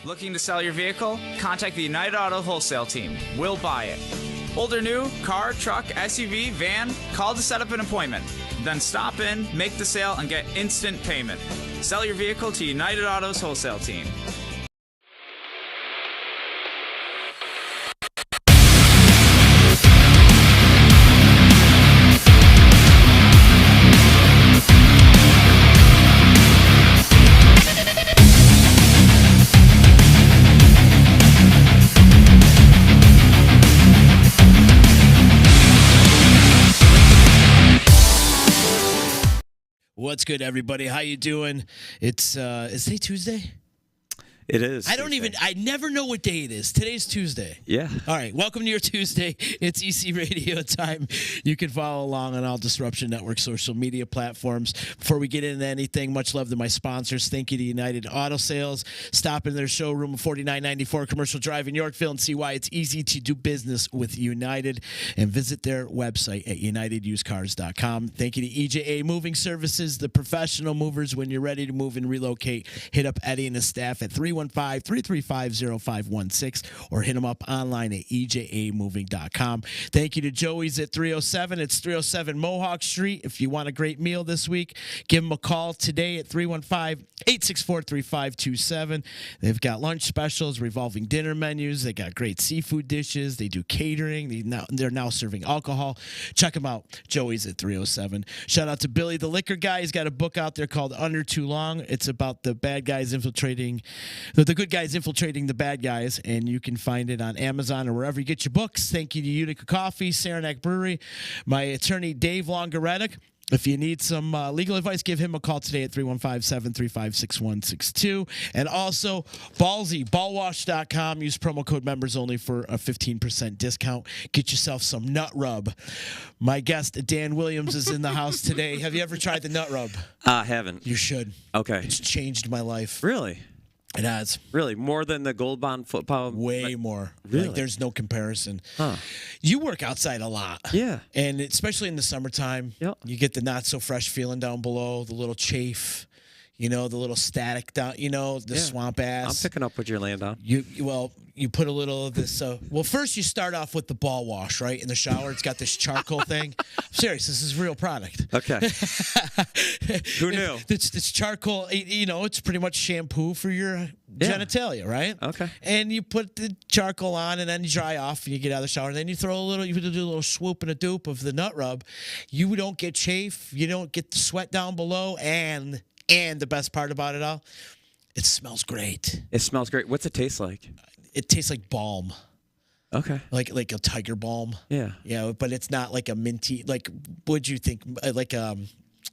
Looking to sell your vehicle? Contact the United Auto Wholesale Team. We'll buy it. Old or new, car, truck, SUV, van, call to set up an appointment. Then stop in, make the sale, and get instant payment. Sell your vehicle to United Auto's Wholesale Team. What's good, everybody? How you doing? It's is today Tuesday? It is. I never know what day it is. Today's Tuesday. Yeah. All right. Welcome to your Tuesday. It's EC Radio time. You can follow along on all Disruption Network social media platforms. Before we get into anything, much love to my sponsors. Thank you to United Auto Sales. Stop in their showroom of 4994 Commercial Drive in Yorkville and see why it's easy to do business with United. And visit their website at unitedusedcars.com. Thank you to EJA Moving Services, the professional movers. When you're ready to move and relocate, hit up Eddie and his staff at 315-335-0516 or hit them up online at ejamoving.com. Thank you to Joey's at 307. It's 307 Mohawk Street. If you want a great meal this week, give them a call today at 315-864-3527. They've got lunch specials, revolving dinner menus. They got great seafood dishes. They do catering. They're now serving alcohol. Check them out. Joey's at 307. Shout out to Billy, the liquor guy. He's got a book out there called Under Too Long. It's about the bad guys infiltrating the good guys infiltrating the bad guys, and you can find it on Amazon or wherever you get your books. Thank you to Utica Coffee, Saranac Brewery, my attorney Dave Longoretic. If you need some legal advice, give him a call today at 315-735-6162. And also, Ballsy, ballwash.com. Use promo code members only for a 15% discount. Get yourself some nut rub. My guest, Dan Williams, is in the house today. Have you ever tried the nut rub? I haven't. You should. Okay. It's changed my life. Really? It has. Really? More than the Gold Bond football? Way more. Really? Like, there's no comparison. Huh. You work outside a lot. Yeah. And especially in the summertime, Yep. You get the not so fresh feeling down below, the little chafe, the little static down, the swamp ass. I'm picking up what you're laying down. You put a little of this. Well, first you start off with the ball wash, right? In the shower, it's got this charcoal thing. I'm serious. This is real product. Okay. Who knew? It's charcoal. It's pretty much shampoo for your genitalia, right? Okay. And you put the charcoal on, and then you dry off, and you get out of the shower, and then you do a little swoop and a dupe of the nut rub. You don't get chafe. You don't get the sweat down below, and the best part about it all, it smells great. It smells great. What's it taste like? It tastes like balm. Okay. Like a tiger balm. Yeah. Yeah, but it's not like a minty, what'd you think?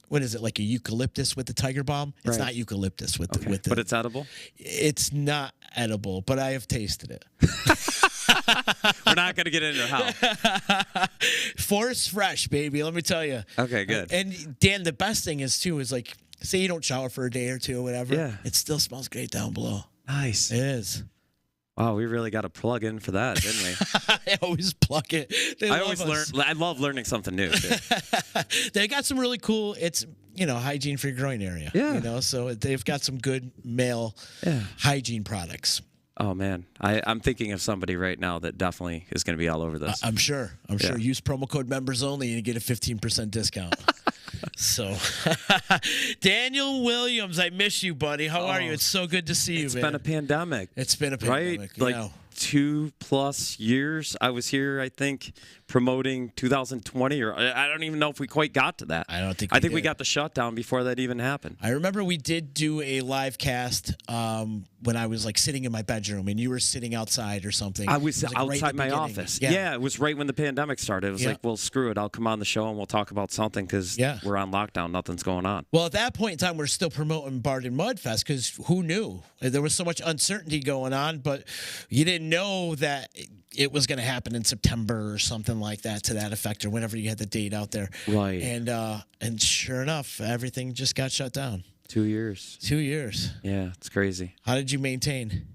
What is it, like a eucalyptus with the tiger balm? It's not eucalyptus with the. But it's edible? It's not edible, but I have tasted it. We're not going to get into how. Forest fresh, baby, let me tell you. Okay, good. And Dan, the best thing is like, say you don't shower for a day or two or whatever. Yeah. It still smells great down below. Nice. It is. Wow, we really got to plug in for that, didn't we? I always plug it. I always learn. I love learning something new, too. They got some really cool, it's, hygiene for your groin area. Yeah. So they've got some good male hygiene products. Oh, man. I'm thinking of somebody right now that definitely is going to be all over this. I'm sure. Use promo code members only and you get a 15% discount. So, Daniel Williams, I miss you, buddy. How are you? It's so good to see you, man. It's been a pandemic. It's been a pandemic. Right? Like 2+ years. I was here, I think, promoting 2020, or I don't even know if we quite got to that. I think we got the shutdown before that even happened. I remember we did do a live cast when I was sitting in my bedroom and you were sitting outside or something. I was outside right my office. Yeah, it was right when the pandemic started. It was like, well, screw it. I'll come on the show and we'll talk about something because we're on lockdown. Nothing's going on. Well, at that point in time, we're still promoting Barden Mudfest because who knew? There was so much uncertainty going on, but you didn't know that it was going to happen in September or something like that, to that effect, or whenever you had the date out there. Right. And sure enough, everything just got shut down. 2 years. 2 years. Yeah, it's crazy. How did you maintain?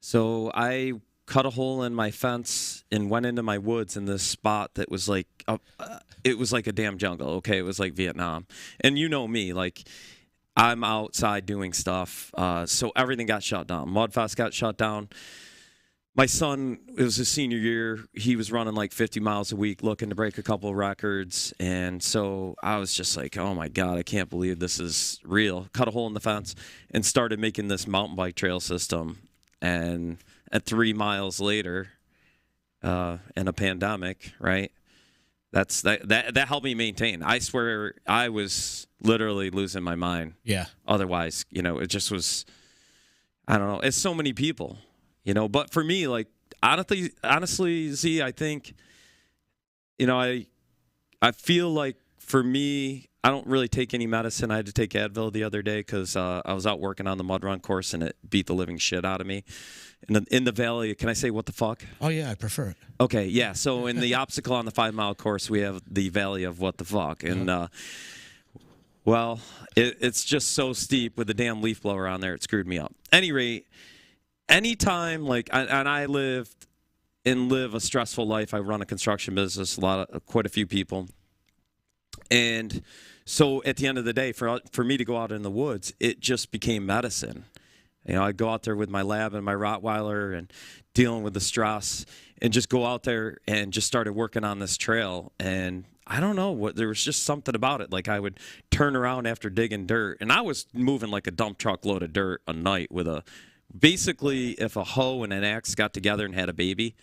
So I cut a hole in my fence and went into my woods in this spot that was it was like a damn jungle. Okay, it was like Vietnam. And you know me, I'm outside doing stuff. So everything got shut down. Mudfest got shut down. My son, it was his senior year. He was running like 50 miles a week, looking to break a couple of records. And so I was just like, oh, my God, I can't believe this is real. Cut a hole in the fence and started making this mountain bike trail system. And at 3 miles later, in a pandemic, right, that helped me maintain. I swear I was literally losing my mind. Yeah. Otherwise, it just was, I don't know. It's so many people. But for me, like, honestly, Z, I think, I feel like for me, I don't really take any medicine. I had to take Advil the other day because I was out working on the mud run course and it beat the living shit out of me. In the valley, can I say what the fuck? Oh, yeah, I prefer it. Okay, yeah. So in the obstacle on the 5-mile course, we have the valley of what the fuck. And, well, it's just so steep with the damn leaf blower on there. It screwed me up. Any rate, anytime, I live a stressful life. I run a construction business, quite a few people. And so at the end of the day, for me to go out in the woods, it just became medicine. I'd go out there with my lab and my Rottweiler and dealing with the stress and just go out there and just started working on this trail. And I don't know, there was just something about it. Like I would turn around after digging dirt, and I was moving like a dump truck load of dirt a night with basically if a hoe and an axe got together and had a baby.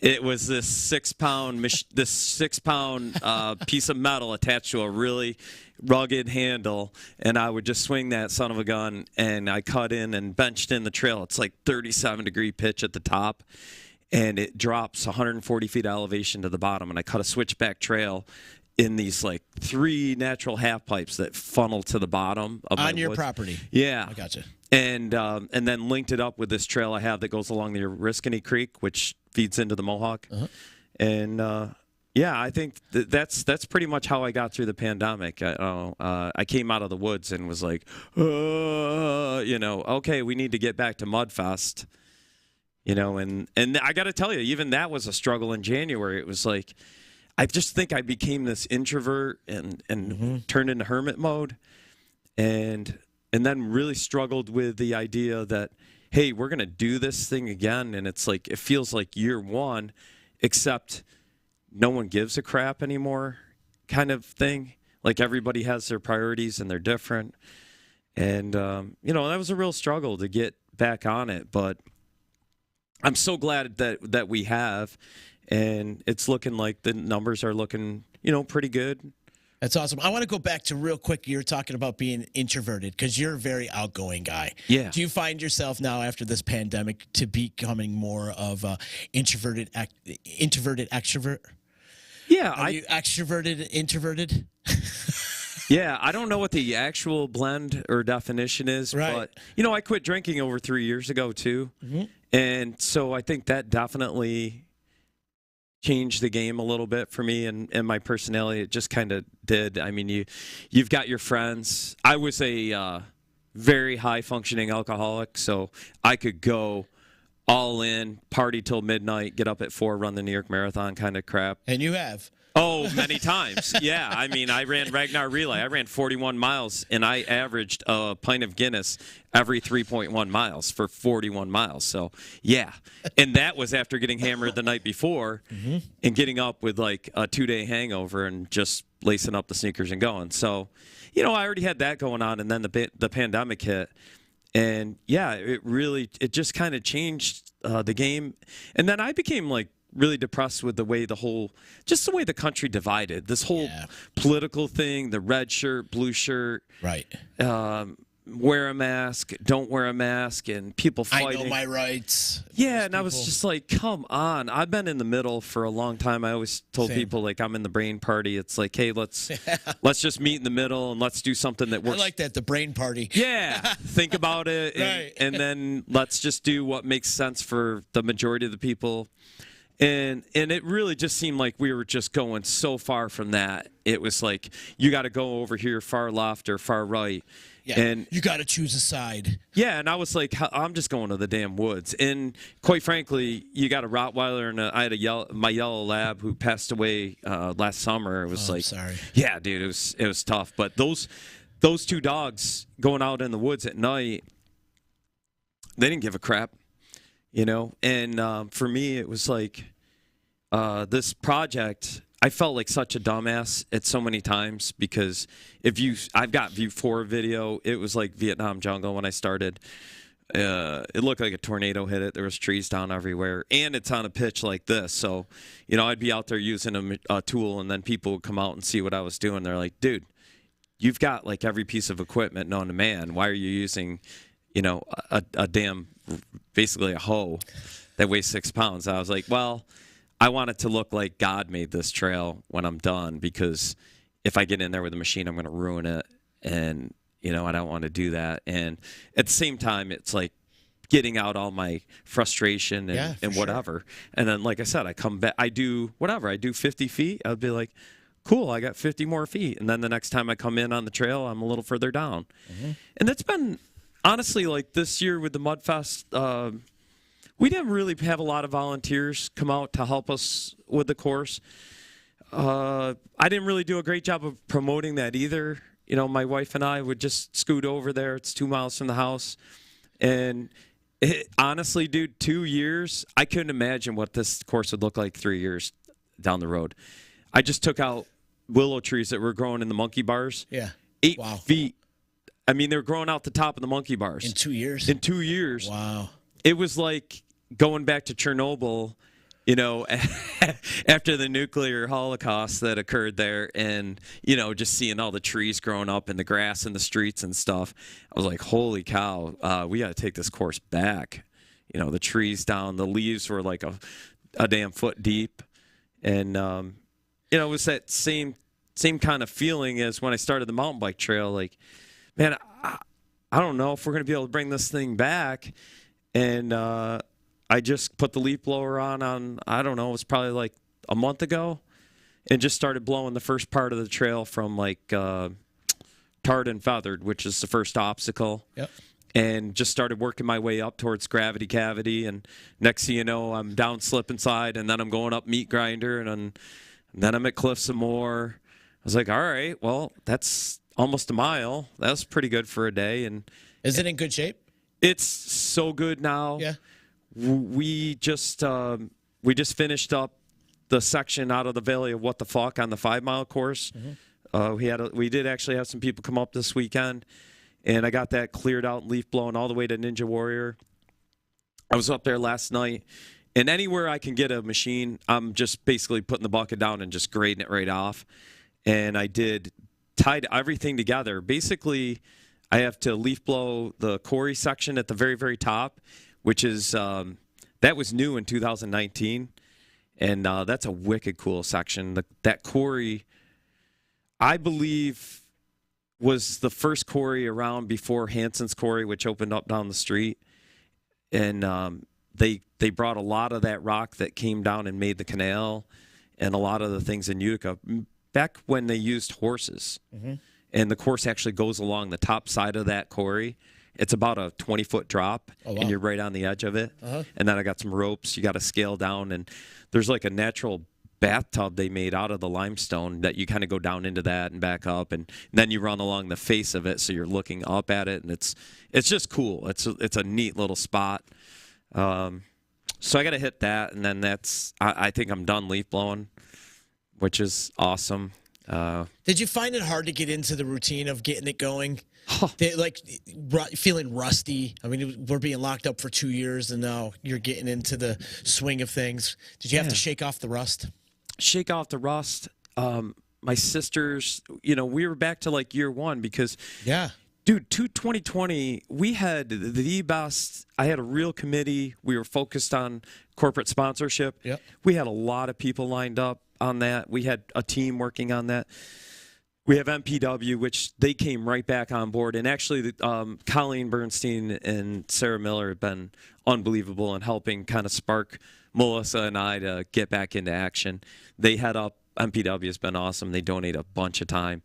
It was this 6-pound piece of metal attached to a really rugged handle, and I would just swing that son of a gun, and I cut in and benched in the trail. It's like 37-degree pitch at the top, and it drops 140 feet elevation to the bottom, and I cut a switchback trail in these like 3 natural half pipes that funnel to the bottom of on your woods. property. Yeah, I gotcha. And then linked it up with this trail I have that goes along the Oriskany Creek, which feeds into the Mohawk. Uh-huh. And yeah, I think that's pretty much how I got through the pandemic. I came out of the woods and was like, okay, we need to get back to Mudfest. And I got to tell you, even that was a struggle in January. It was like, I just think I became this introvert and turned into hermit mode. And then really struggled with the idea that, hey, we're going to do this thing again. And it's like, it feels like year one, except no one gives a crap anymore kind of thing. Like everybody has their priorities and they're different. And, that was a real struggle to get back on it. But I'm so glad that we have. And it's looking like the numbers are looking, pretty good. That's awesome. I want to go back to real quick. You're talking about being introverted because you're a very outgoing guy. Yeah. Do you find yourself now after this pandemic to becoming more of a introverted extrovert? Yeah. Are you extroverted, introverted? Yeah, I don't know what the actual blend or definition is, right. But, I quit drinking over 3 years ago, too. Mm-hmm. And so I think that definitely changed the game a little bit for me and my personality. It just kind of did. I mean, you've got your friends. I was a very high-functioning alcoholic, so I could go all in, party till midnight, get up at 4, run the New York Marathon kind of crap. And you have. Oh, many times. Yeah. I mean, I ran Ragnar Relay. I ran 41 miles, and I averaged a pint of Guinness every 3.1 miles for 41 miles. So, yeah. And that was after getting hammered the night before and getting up with like a 2-day hangover and just lacing up the sneakers and going. So, I already had that going on, and then the pandemic hit. And, yeah, it just kind of changed the game. And then I became like, really depressed with the way the way the country divided. This whole political thing, the red shirt, blue shirt, right? Wear a mask, don't wear a mask, and people fighting. I know my rights. Yeah, and I was just like, come on. I've been in the middle for a long time. I always told people, like, I'm in the brain party. It's like, hey, let's just meet in the middle and let's do something that works. I like that, the brain party. Yeah, think about it, and then let's just do what makes sense for the majority of the people. And it really just seemed like we were just going so far from that. It was like, you got to go over here far left or far right. Yeah, and you got to choose a side. Yeah, and I was like, I'm just going to the damn woods. And quite frankly, you got a Rottweiler, and I had my yellow lab who passed away last summer. It was sorry. Yeah, dude, it was tough. But those two dogs going out in the woods at night, they didn't give a crap, you know. And for me, it was like this project. I felt like such a dumbass at so many times because I've got View 4 video. It was like Vietnam jungle when I started. It looked like a tornado hit it. There was trees down everywhere, and it's on a pitch like this. So, you know, I'd be out there using a tool, and then people would come out and see what I was doing. They're like, dude, you've got like every piece of equipment known to man. Why are you using, you know, a damn, basically a hoe that weighs 6 pounds? I was like, well, I want it to look like God made this trail when I'm done, because if I get in there with a machine, I'm going to ruin it. And, you know, I don't want to do that. And at the same time, it's like getting out all my frustration and whatever. Sure. And then, like I said, I come back, I do whatever. I do 50 feet. I'd be like, cool, I got 50 more feet. And then the next time I come in on the trail, I'm a little further down. Mm-hmm. And that's been, honestly, like this year with the Mudfest, we didn't really have a lot of volunteers come out to help us with the course. I didn't really do a great job of promoting that either. You know, my wife and I would just scoot over there. It's 2 miles from the house. And honestly, dude, 2 years, I couldn't imagine what this course would look like 3 years down the road. I just took out willow trees that were growing in the monkey bars. Yeah. 8 feet. I mean, they were growing out the top of the monkey bars. In 2 years? In 2 years. Wow. It was like going back to Chernobyl, you know, after the nuclear holocaust that occurred there, and, you know, just seeing all the trees growing up and the grass in the streets and stuff. I was like, holy cow, we got to take this course back. You know, the trees down, the leaves were like a damn foot deep. And, you know, it was that same kind of feeling as when I started the mountain bike trail. Like, man, I don't know if we're going to be able to bring this thing back. And I just put the leaf blower on, I don't know, it was probably like a month ago, and just started blowing the first part of the trail from like Tarred and Feathered, which is the first obstacle. Yep. And just started working my way up towards Gravity Cavity. And next thing you know, I'm down Slip and Slide, and then I'm going up Meat Grinder, and then I'm at Cliff some more. I was like, all right, well, that's almost a mile. That was pretty good for a day. And is it in good shape? It's so good now. Yeah. We just finished up the section out of the Valley of What the Fuck on the 5 mile course. Mm-hmm. We did actually have some people come up this weekend, and I got that cleared out, leaf blown all the way to Ninja Warrior. I was up there last night, and anywhere I can get a machine, I'm just basically putting the bucket down and just grading it right off. And I tied everything together. Basically, I have to leaf blow the quarry section at the very, very top, which is that was new in 2019, and that's a wicked cool section. That quarry, I believe, was the first quarry around before Hanson's Quarry, which opened up down the street, and they brought a lot of that rock that came down and made the canal, and a lot of the things in Utica back when they used horses. Mm-hmm. And the course actually goes along the top side of that quarry. It's about a 20-foot drop, and you're right on the edge of it. Uh-huh. And then I got some ropes. You got to scale down, and there's like a natural bathtub they made out of the limestone that you kind of go down into that and back up, and then you run along the face of it, so you're looking up at it, and it's just cool. It's a neat little spot. So I got to hit that, and then I think I'm done leaf blowing, which is awesome. Did you find it hard to get into the routine of getting it going? Like feeling rusty? I mean, we're being locked up for 2 years, and now you're getting into the swing of things. Did you have to shake off the rust? Shake off the rust. My sisters, you know, we were back to like year one because, dude, 2020, we had the best. I had a real committee. We were focused on corporate sponsorship. Yep. We had a lot of people lined up on that. We had a team working on that. We have MPW, which they came right back on board. And actually, Colleen Bernstein and Sarah Miller have been unbelievable in helping kind of spark Melissa and I to get back into action. They head up. MPW has been awesome. They donate a bunch of time.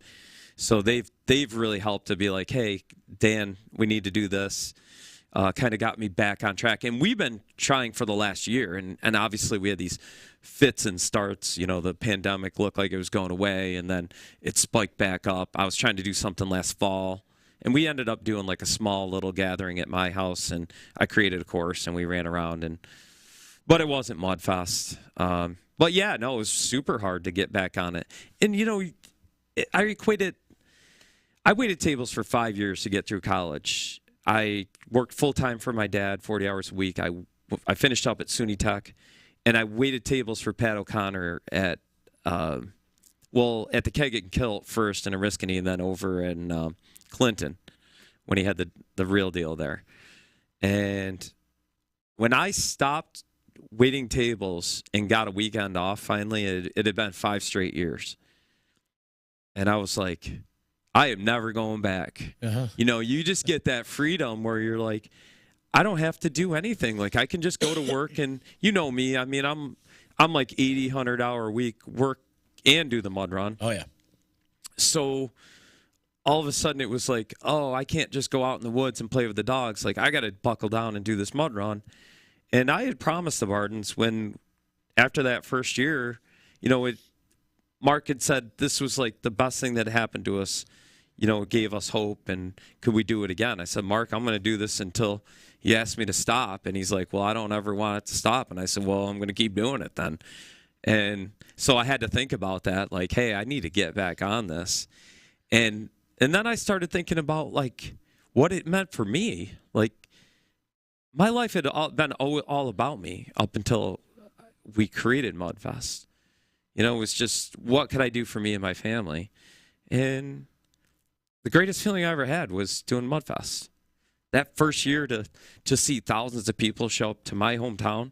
So they've really helped to be like, hey, Dan, we need to do this. kind of got me back on track. And we've been trying for the last year, and obviously we had these fits and starts. You know, the pandemic looked like it was going away, and then it spiked back up. I was trying to do something last fall, and we ended up doing like a small little gathering at my house, and I created a course, and we ran around, but it wasn't Mudfest. But yeah, no, it was super hard to get back on it. And, you know, I waited tables for 5 years to get through college. I worked full-time for my dad, 40 hours a week. I finished up at SUNY Tech, and I waited tables for Pat O'Connor at the Keg and Kilt first in Oriskany, and then over in Clinton when he had the real deal there. And when I stopped waiting tables and got a weekend off finally, it had been 5 straight years. And I was like, I am never going back. Uh-huh. You know, you just get that freedom where you're like, I don't have to do anything. Like, I can just go to work, and you know me. I mean, I'm like 80, 100-hour a week work and do the mud run. Oh, yeah. So all of a sudden it was like, oh, I can't just go out in the woods and play with the dogs. Like, I got to buckle down and do this mud run. And I had promised the Bardens after that first year, you know, Mark had said this was like the best thing that happened to us. You know, it gave us hope, and could we do it again? I said, Mark, I'm going to do this until he asks me to stop. And he's like, well, I don't ever want it to stop. And I said, well, I'm going to keep doing it then. And so I had to think about that, like, hey, I need to get back on this. And then I started thinking about, like, what it meant for me. Like, my life had been all about me up until we created Mudfest. You know, it was just, what could I do for me and my family? And the greatest feeling I ever had was doing Mudfest. That first year to see thousands of people show up to my hometown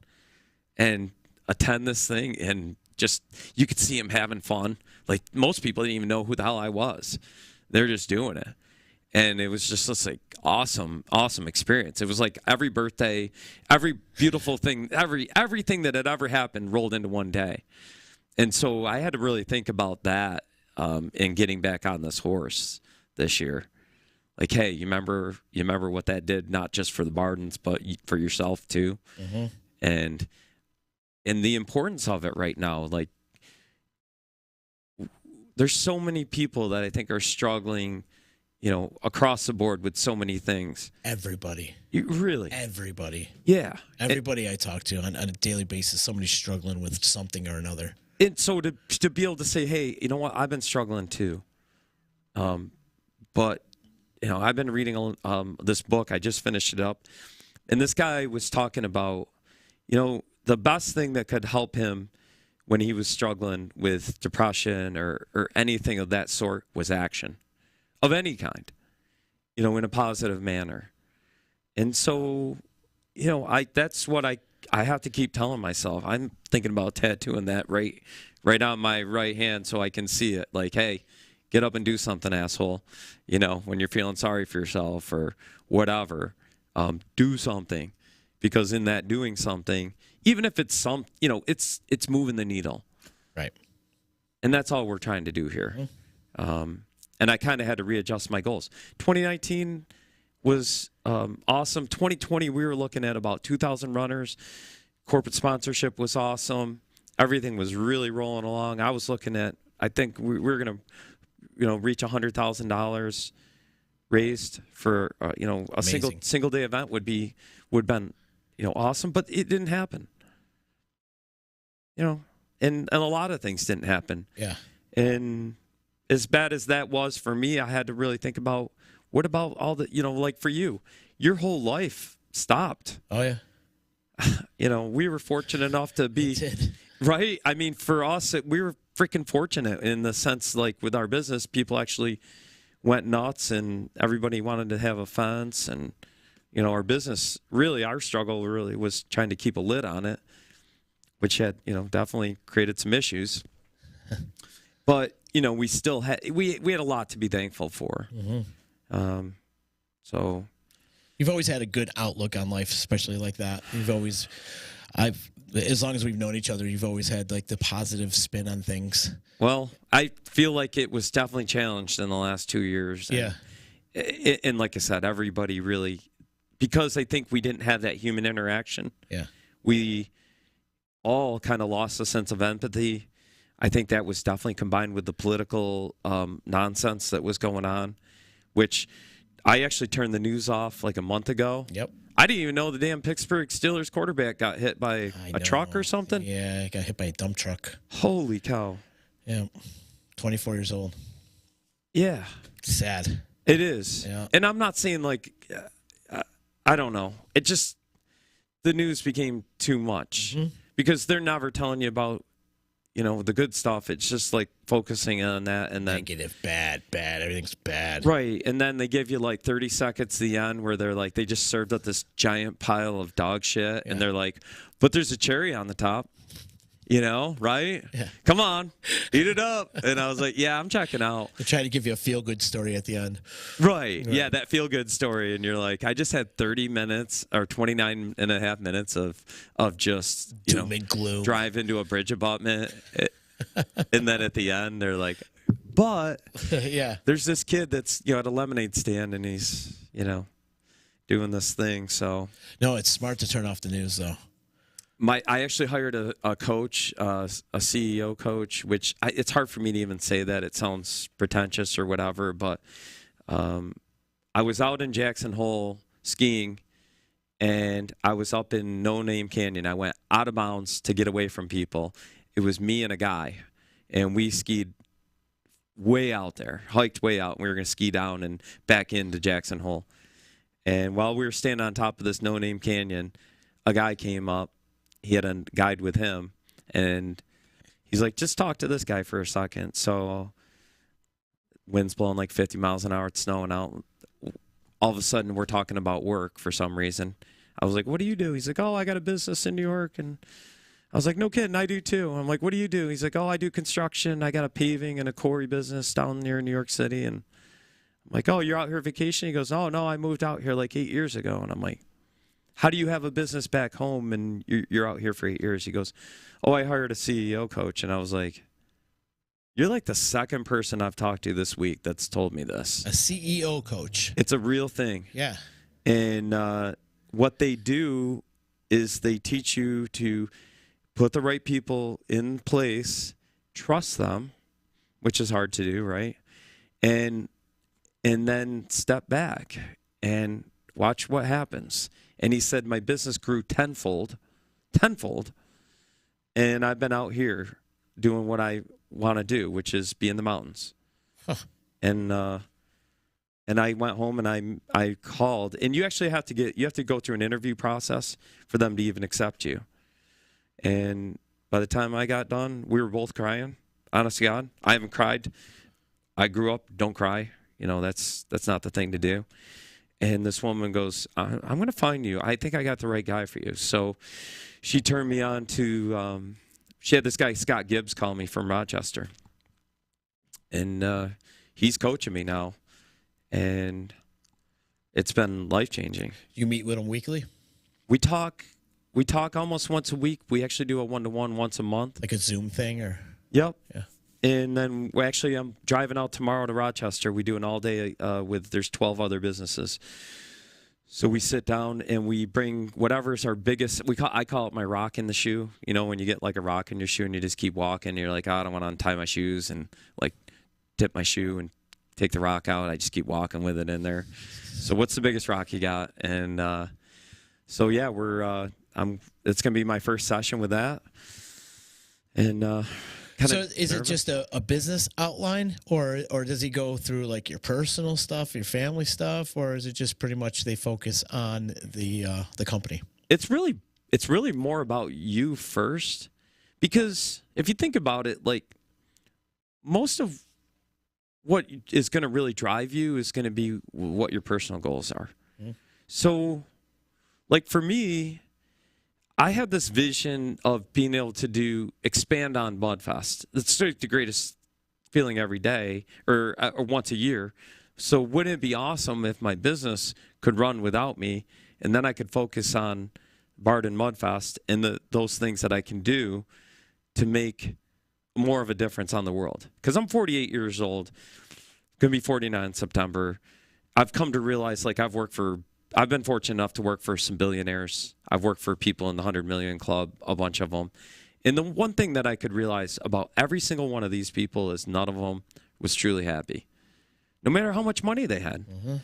and attend this thing, and just, you could see them having fun. Like, most people didn't even know who the hell I was. They're just doing it. And it was just this like awesome experience. It was like every birthday, every beautiful thing, everything that had ever happened rolled into one day. And so I had to really think about that in getting back on this horse this year. Like, hey, you remember what that did, not just for the Bardens, but for yourself too. Mm-hmm. And the importance of it right now. Like, there's so many people that I think are struggling, you know, across the board with so many things. Everybody. Really? Everybody. Yeah. Everybody I talk to on a daily basis, somebody's struggling with something or another. And so to be able to say, hey, you know what, I've been struggling too. But, you know, I've been reading this book. I just finished it up. And this guy was talking about, you know, the best thing that could help him when he was struggling with depression or anything of that sort was action of any kind, you know, in a positive manner. And so, you know, that's what I have to keep telling myself. I'm thinking about tattooing that right on my right hand so I can see it. Like, hey, get up and do something, asshole. You know, when you're feeling sorry for yourself or whatever, do something. Because in that doing something, even if it's it's moving the needle. Right. And that's all we're trying to do here. Mm-hmm. And I kind of had to readjust my goals. 2019 was awesome. 2020, we were looking at about 2,000 runners. Corporate sponsorship was awesome. Everything was really rolling along. I was looking at, I think we were going to, you know, reach $100,000 raised for, you know, a single day event would been, you know, awesome, but it didn't happen. You know, and a lot of things didn't happen. Yeah. And as bad as that was for me, I had to really think about, what about all the, you know, like for you, your whole life stopped. Oh, yeah. You know, we were fortunate enough to be, right? I mean, for us, we were freaking fortunate in the sense, like with our business, people actually went nuts and everybody wanted to have a fence. And, you know, our business, really, our struggle really was trying to keep a lid on it, which had, you know, definitely created some issues. But, you know, we still had, we had a lot to be thankful for. Mm-hmm. So you've always had a good outlook on life, especially like that. As long as we've known each other, you've always had like the positive spin on things. Well, I feel like it was definitely challenged in the last 2 years. And, yeah. And like I said, everybody really because I think we didn't have that human interaction. Yeah. We all kind of lost a sense of empathy. I think that was definitely combined with the political nonsense that was going on, which I actually turned the news off like a month ago. Yep. I didn't even know the damn Pittsburgh Steelers quarterback got hit by a truck or something. Yeah, he got hit by a dump truck. Holy cow. Yeah. 24 years old. Yeah. Sad. It is. Yeah. And I'm not saying like, I don't know. It just, the news became too much because they're never telling you about, you know, the good stuff. It's just like focusing on that and then negative, bad, everything's bad. Right. And then they give you like 30 seconds at the end where they're like, they just served up this giant pile of dog shit and they're like, but there's a cherry on the top. You know, right? Yeah. Come on, eat it up. And I was like, yeah, I'm checking out. They're trying to give you a feel-good story at the end. Right. Yeah, that feel-good story. And you're like, I just had 30 minutes or 29 and a half minutes of just, you doom and gloom. Drive into a bridge abutment. And then at the end, they're like, but yeah, there's this kid that's, you know, at a lemonade stand and he's, you know, doing this thing. So no, it's smart to turn off the news, though. I actually hired a coach, a CEO coach, which it's hard for me to even say that. It sounds pretentious or whatever, but I was out in Jackson Hole skiing, and I was up in No Name Canyon. I went out of bounds to get away from people. It was me and a guy, and we skied way out there, hiked way out, and we were going to ski down and back into Jackson Hole. And while we were standing on top of this No Name Canyon, a guy came up. He had a guide with him, and he's like, just talk to this guy for a second. So wind's blowing like 50 miles an hour. It's snowing out. All of a sudden, we're talking about work for some reason. I was like, what do you do? He's like, oh, I got a business in New York. And I was like, no kidding, I do too. I'm like, what do you do? He's like, oh, I do construction. I got a paving and a quarry business down near New York City. And I'm like, oh, you're out here vacation? He goes, oh, no, I moved out here like 8 years ago. And I'm like, how do you have a business back home and you're out here for 8 years? He goes, oh, I hired a CEO coach. And I was like, you're like the second person I've talked to this week that's told me this. A CEO coach. It's a real thing. Yeah. And what they do is they teach you to put the right people in place, trust them, which is hard to do, right? And then step back and watch what happens. And he said, my business grew tenfold, and I've been out here doing what I want to do, which is be in the mountains. Huh. And I went home and I called, and you actually have to go through an interview process for them to even accept you. And by the time I got done, we were both crying. Honest to God, I haven't cried. I grew up, don't cry. You know, that's not the thing to do. And this woman goes, I'm going to find you. I think I got the right guy for you. So she turned me on to, she had this guy, Scott Gibbs, call me from Rochester. And he's coaching me now. And it's been life-changing. You meet with him weekly? We talk almost once a week. We actually do a one-to-one once a month. Like a Zoom thing? Or? Yep. Yeah. And then I'm driving out tomorrow to Rochester. We do an all-day there's 12 other businesses. So we sit down and we bring whatever's our biggest, I call it my rock in the shoe. You know, when you get like a rock in your shoe and you just keep walking, and you're like, oh, I don't want to untie my shoes and like dip my shoe and take the rock out. I just keep walking with it in there. So what's the biggest rock you got? And so yeah, it's going to be my first session with that. And so is it just a business outline, or does he go through like your personal stuff, your family stuff, or is it just pretty much they focus on the company? It's really more about you first, because if you think about it, like most of what is going to really drive you is going to be what your personal goals are. Mm-hmm. So, like for me, I have this vision of being able to expand on Mudfest. It's the greatest feeling every day or once a year. So wouldn't it be awesome if my business could run without me, and then I could focus on Barden Mudfest and those things that I can do to make more of a difference on the world? Because I'm 48 years old, going to be 49 in September. I've come to realize, like, I've worked for I've been fortunate enough to work for some billionaires. I've worked for people in the 100 million club, a bunch of them. And the one thing that I could realize about every single one of these people is none of them was truly happy, no matter how much money they had. Mm-hmm.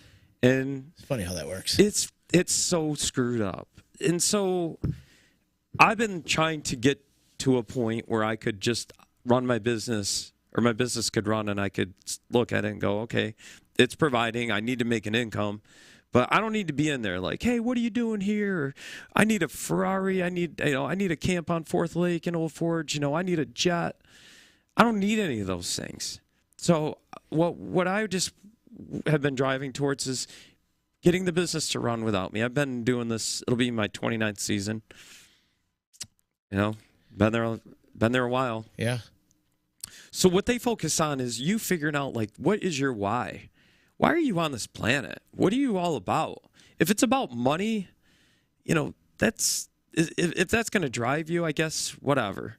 And it's funny how that works. It's so screwed up. And so I've been trying to get to a point where I could just run my business, or my business could run, and I could look at it and go, okay, it's providing. I need to make an income. But I don't need to be in there like, hey, what are you doing here? Or, I need a Ferrari. I need a camp on Fourth Lake in Old Forge. I need a jet. I don't need any of those things. So what I just have been driving towards is getting the business to run without me. I've been doing this. It'll be my 29th season. Been there a while. Yeah. So what they focus on is you figuring out, like, what is your why? Why are you on this planet? What are you all about? If it's about money, that's if that's going to drive you, I guess, whatever.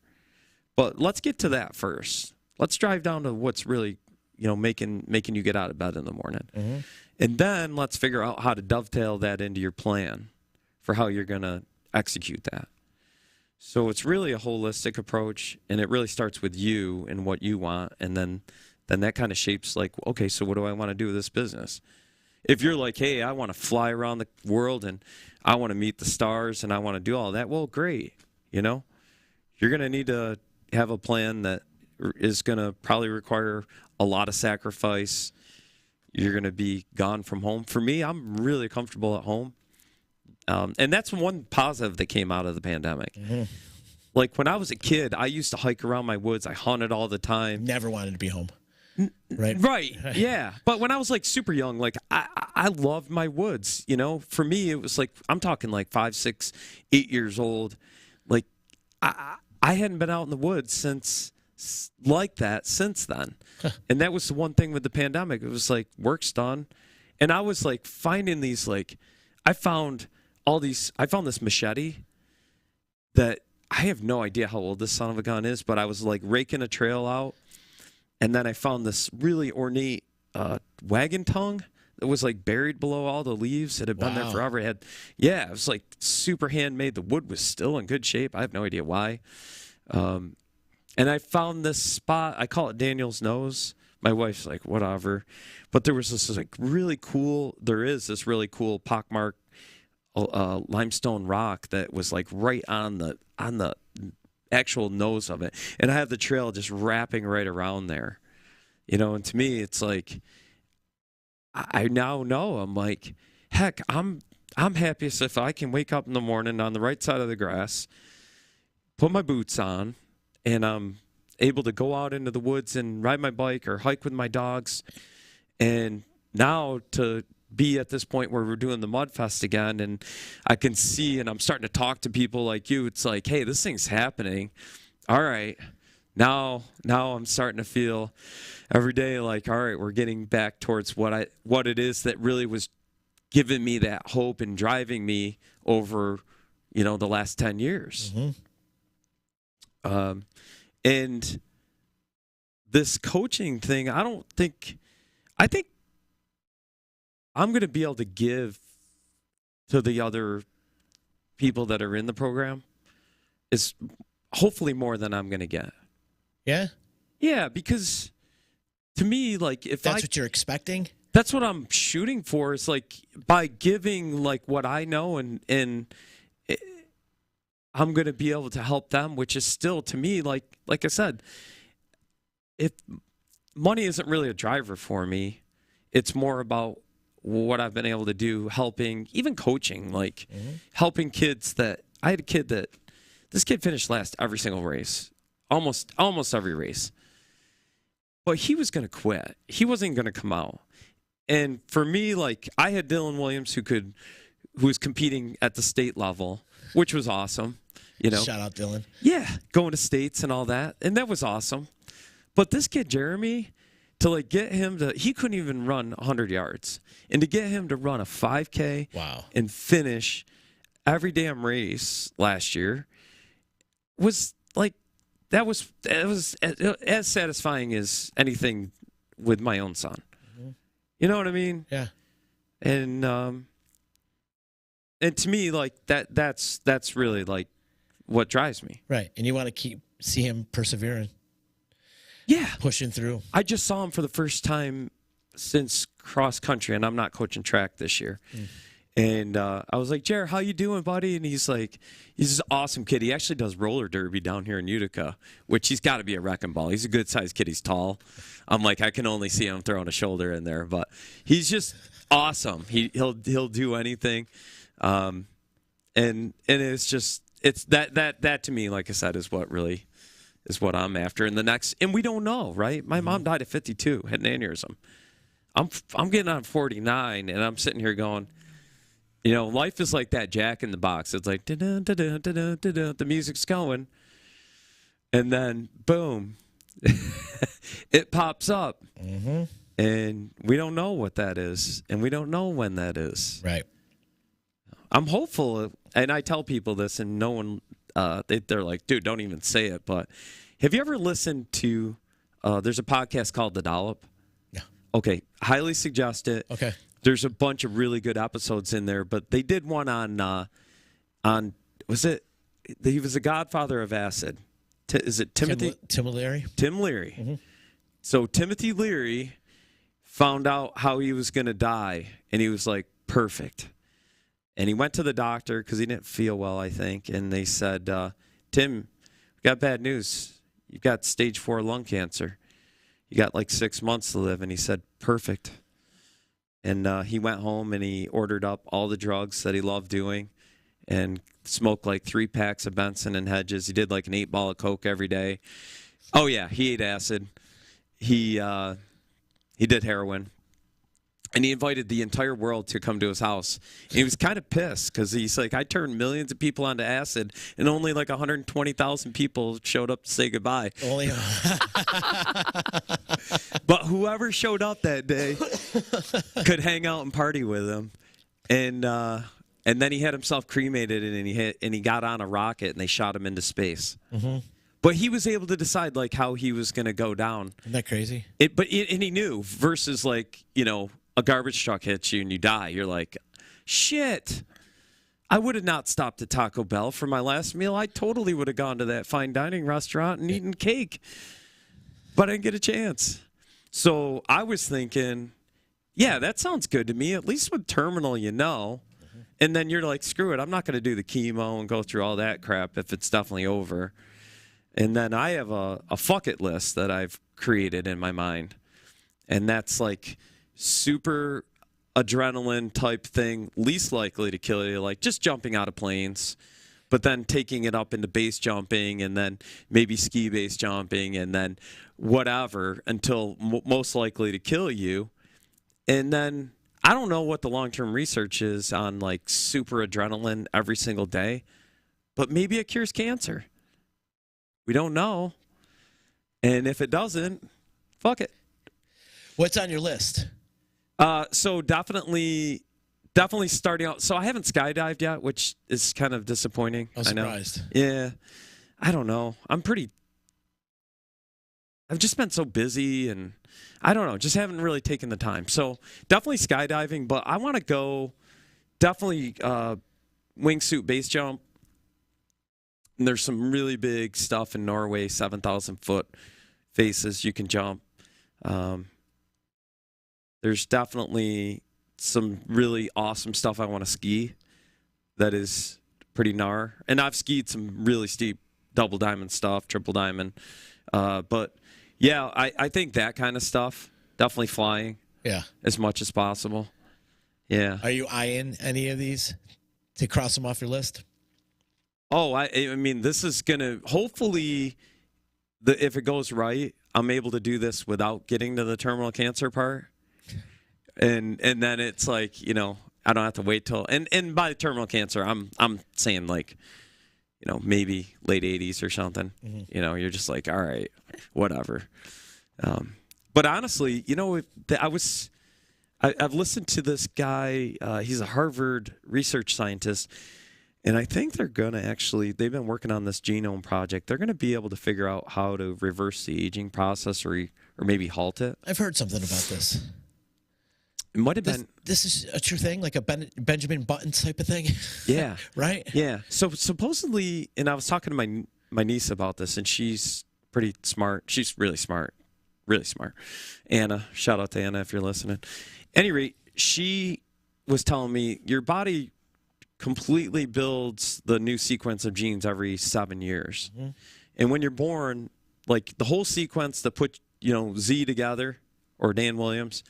But let's get to that first. Let's drive down to what's really, making you get out of bed in the morning. Mm-hmm. And then let's figure out how to dovetail that into your plan for how you're going to execute that. So it's really a holistic approach, and it really starts with you and what you want, and then that kind of shapes, like, okay, so what do I want to do with this business? If you're like, hey, I want to fly around the world and I want to meet the stars and I want to do all that, well, great. You're going to need to have a plan that is going to probably require a lot of sacrifice. You're going to be gone from home. For me, I'm really comfortable at home. And that's one positive that came out of the pandemic. Mm-hmm. Like, when I was a kid, I used to hike around my woods. I hunted all the time. Never wanted to be home. Right. Yeah. But when I was, like, super young, like, I loved my woods. For me, it was like, I'm talking like 5, 6, 8 years old. Like, I hadn't been out in the woods since then. And that was the one thing with the pandemic. It was like, work's done. And I was like finding these, like, I found this machete that I have no idea how old this son of a gun is, but I was like raking a trail out. And then I found this really ornate wagon tongue that was like buried below all the leaves. It had been there forever. It was like super handmade. The wood was still in good shape. I have no idea why. And I found this spot. I call it Daniel's Nose. My wife's like, whatever. But there was this really cool pockmarked limestone rock that was like right on the actual nose of it, and I have the trail just wrapping right around there, and to me it's like, I now know, I'm like, heck, I'm happiest if I can wake up in the morning on the right side of the grass, put my boots on, and I'm able to go out into the woods and ride my bike or hike with my dogs. And now to be at this point where we're doing the Mudfest again, and I can see, and I'm starting to talk to people like you, it's like, hey, this thing's happening. All right. Now I'm starting to feel every day like, all right, we're getting back towards what it is that really was giving me that hope and driving me over, the last 10 years. Mm-hmm. And this coaching thing, I think I'm going to be able to give to the other people that are in the program is hopefully more than I'm going to get. Yeah? Yeah, because to me, like, if that's what you're expecting? That's what I'm shooting for, is like, by giving like what I know, and I'm going to be able to help them, which is still, to me, like I said, if money isn't really a driver for me, it's more about what I've been able to do, helping, even coaching, like helping kids I had a kid this kid finished last every single race, almost every race. But he was going to quit. He wasn't going to come out. And for me, like, I had Dylan Williams who was competing at the state level, which was awesome. Shout out Dylan. Yeah, going to states and all that. And that was awesome. But this kid, Jeremy, to like get him he couldn't even run 100 yards. And to get him to run a 5K and finish every damn race last year was like, that was as satisfying as anything with my own son. Mm-hmm. You know what I mean? Yeah. And And to me, like that's really like what drives me. Right. And you want to see him persevering. Yeah. Pushing through. I just saw him for the first time since cross country, and I'm not coaching track this year. And I was like, Jared, how you doing, buddy? And he's like, he's an awesome kid. He actually does roller derby down here in Utica, which he's got to be a wrecking ball. He's a good-sized kid. He's tall. I'm like, I can only see him throwing a shoulder in there, but he's just awesome. He'll do anything, and it's just that to me, like I said, is what really is what I'm after. And we don't know, right? My mom died at 52, had an aneurysm. I'm getting on 49, and I'm sitting here going, you know, life is like that Jack in the Box. It's like, the music's going, and then, boom, it pops up. And we don't know what that is, and we don't know when that is. Right. I'm hopeful, and I tell people this, and no one, they're like, dude, don't even say it, but have you ever listened to, there's a podcast called The Dollop? Yeah. Okay, highly suggest it. Okay. There's a bunch of really good episodes in there, but they did one was it? He was the godfather of acid. Is it Timothy? Tim Leary. Tim Leary. So Timothy Leary found out how he was going to die, and he was like, perfect. And he went to the doctor because he didn't feel well, I think, and they said, Tim, we got bad news. You've got stage 4 lung cancer. You got like 6 months to live. And he said, perfect. And he went home and he ordered up all the drugs that he loved doing and smoked like 3 packs of Benson and Hedges. He did like an 8-ball of Coke every day. Oh, yeah, he ate acid. He did heroin. And he invited the entire world to come to his house. And he was kind of pissed because he's like, I turned millions of people onto acid, and only like 120,000 people showed up to say goodbye. Only. But whoever showed up that day could hang out and party with him. And then he had himself cremated, and he got on a rocket, and they shot him into space. But he was able to decide like how he was going to go down. Isn't that crazy? And he knew versus like, you know, a garbage truck hits you and you die. You're like, shit. I would have not stopped at Taco Bell for my last meal. I totally would have gone to that fine dining restaurant and eaten cake. But I didn't get a chance. So I was thinking, yeah, that sounds good to me. At least with terminal, you know. And then you're like, screw it. I'm not going to do the chemo and go through all that crap if it's definitely over. And then I have a fuck it list that I've created in my mind. And that's like super adrenaline type thing, least likely to kill you, like just jumping out of planes, but then taking it up into base jumping and then maybe ski base jumping and then whatever until most likely to kill you. And then I don't know what the long-term research is on like super adrenaline every single day, but maybe it cures cancer. We don't know. And if it doesn't, fuck it. What's on your list? So definitely starting out. So I haven't skydived yet, which is kind of disappointing. I'm surprised. I know. Yeah. I don't know. I've just been so busy and I don't know, just haven't really taken the time. So definitely skydiving, but I want to go definitely wingsuit base jump. And there's some really big stuff in Norway, 7,000 foot faces you can jump. There's definitely some really awesome stuff I want to ski that is pretty gnar. And I've skied some really steep double diamond stuff, triple diamond. But, yeah, I think that kind of stuff, definitely flying as much as possible. Yeah. Are you eyeing any of these to cross them off your list? Oh, I mean, this is going to hopefully, if it goes right, I'm able to do this without getting to the terminal cancer part. And then it's like, you know, I don't have to wait till and by terminal cancer, I'm saying like, you know, maybe late 80s or something. You know, you're just like, all right, whatever. But honestly, you know, I've listened to this guy. He's a Harvard research scientist. And I think they've been working on this genome project. They're going to be able to figure out how to reverse the aging process or maybe halt it. I've heard something about this. It might have been. This is a true thing, like a Benjamin Button type of thing. Yeah. Right? Yeah. So supposedly, and I was talking to my niece about this, and she's pretty smart. She's really smart. Really smart. Anna, shout out to Anna if you're listening. At any rate, she was telling me your body completely builds the new sequence of genes every 7 years. Mm-hmm. And when you're born, like the whole sequence to put, Z together or Dan Williams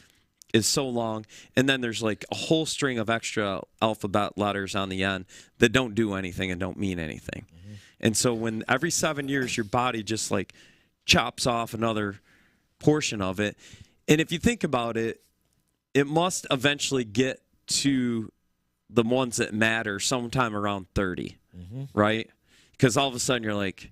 is so long. And then there's like a whole string of extra alphabet letters on the end that don't do anything and don't mean anything. Mm-hmm. And so when every 7 years, your body just like chops off another portion of it. And if you think about it, it must eventually get to the ones that matter sometime around 30, right? Because all of a sudden you're like,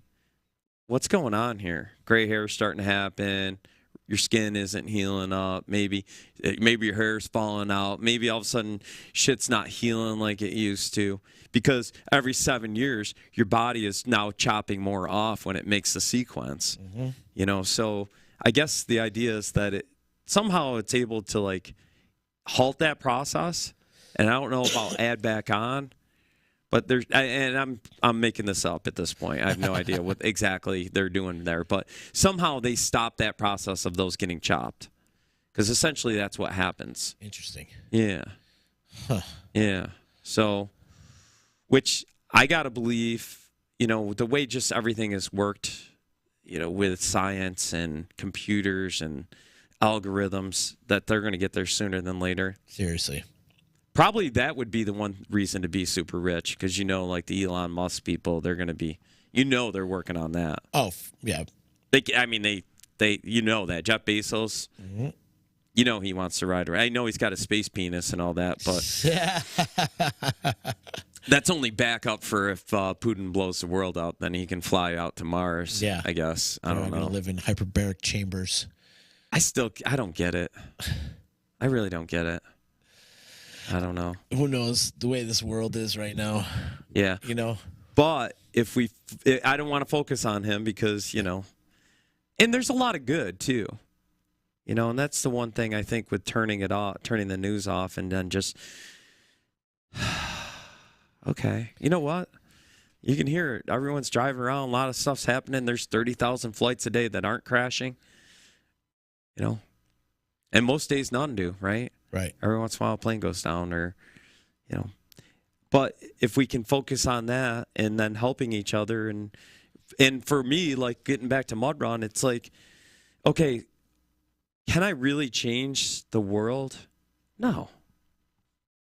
what's going on here? Gray hair is starting to happen. Your skin isn't healing up. Maybe your hair's falling out. Maybe all of a sudden shit's not healing like it used to. Because every 7 years, your body is now chopping more off when it makes the sequence. So I guess the idea is that somehow it's able to like halt that process. And I don't know about add back on, but I'm making this up at this point. I have no idea what exactly they're doing there, but somehow they stop that process of those getting chopped, because essentially that's what happens. Interesting. Yeah. Huh. Yeah. So, which I gotta believe, the way just everything has worked, with science and computers and algorithms, that they're gonna get there sooner than later. Seriously. Probably that would be the one reason to be super rich, because like the Elon Musk people, they're going to be, they're working on that. Oh yeah, they that Jeff Bezos, he wants to ride around. I know he's got a space penis and all that, but that's only backup for if Putin blows the world out, then he can fly out to Mars. Yeah, I guess. I don't know. Going to live in hyperbaric chambers. I don't get it. I really don't get it. I don't know. Who knows the way this world is right now? Yeah. But I don't want to focus on him because, and there's a lot of good too, and that's the one thing I think with turning the news off and then just, okay, you know what? You can hear it. Everyone's driving around. A lot of stuff's happening. There's 30,000 flights a day that aren't crashing, and most days none do, right? Right. Every once in a while a plane goes down or, But if we can focus on that and then helping each other and for me, like getting back to Mud Run, it's like, okay, can I really change the world? No.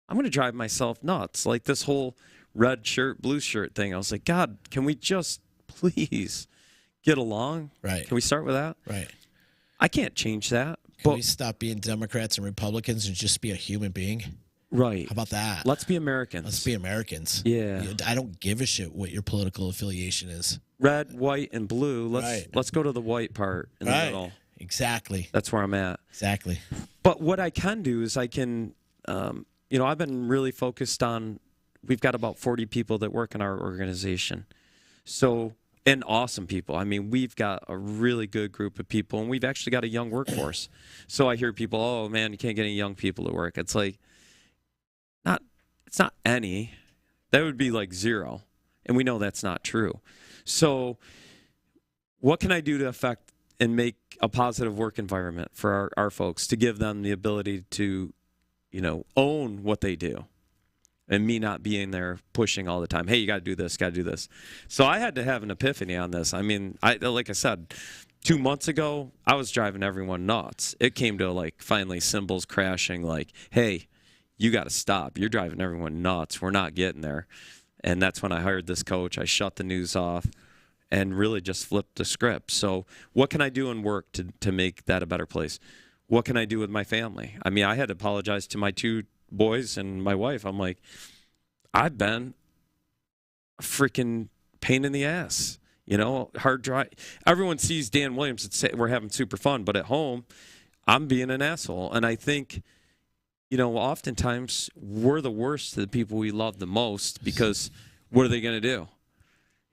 I'm going to drive myself nuts. Like this whole red shirt, blue shirt thing. I was like, God, can we just please get along? Right. Can we start with that? Right. I can't change that. Can we stop being Democrats and Republicans and just be a human being? Right. How about that? Let's be Americans. Let's be Americans. Yeah. I don't give a shit what your political affiliation is. Red, white, and blue. Let's go to the white part in the middle. Exactly. That's where I'm at. Exactly. But what I can do is I can, I've been really focused on, we've got about 40 people that work in our organization. So, and awesome people. I mean, we've got a really good group of people, and we've actually got a young workforce. So I hear people, oh, man, you can't get any young people to work. It's like, it's not any. That would be like zero. And we know that's not true. So what can I do to affect and make a positive work environment for our folks, to give them the ability to, own what they do? And me not being there pushing all the time. Hey, you got to do this, got to do this. So I had to have an epiphany on this. I mean, like I said, 2 months ago, I was driving everyone nuts. It came to like finally cymbals crashing like, hey, you got to stop. You're driving everyone nuts. We're not getting there. And that's when I hired this coach. I shut the news off and really just flipped the script. So what can I do in work to make that a better place? What can I do with my family? I mean, I had to apologize to my 2 boys and my wife. I'm like, I've been a freaking pain in the ass, hard drive. Everyone sees Dan Williams and say we're having super fun, but at home, I'm being an asshole. And I think, oftentimes we're the worst to the people we love the most, because what are they going to do?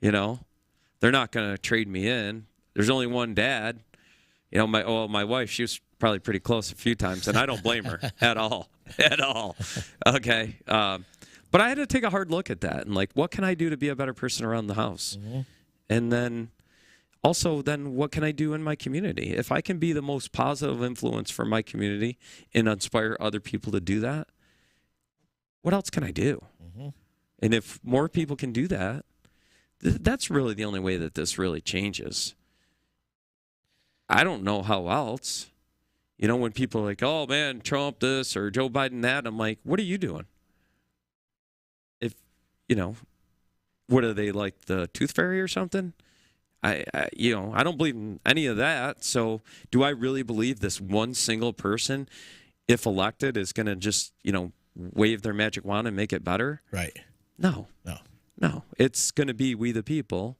They're not going to trade me in. There's only one dad. My wife, she was probably pretty close a few times, and I don't blame her at all. At all. Okay. But I had to take a hard look at that and, like, what can I do to be a better person around the house? And then also, what can I do in my community? If I can be the most positive influence for my community and inspire other people to do that, what else can I do? And if more people can do that, that's really the only way that this really changes. I don't know how else. You know, when people are like, oh, man, Trump this or Joe Biden that, I'm like, what are you doing? If, you know, what are they, like the tooth fairy or something? I don't believe in any of that. So do I really believe this one single person, if elected, is going to just, wave their magic wand and make it better? Right. No. It's going to be we the people.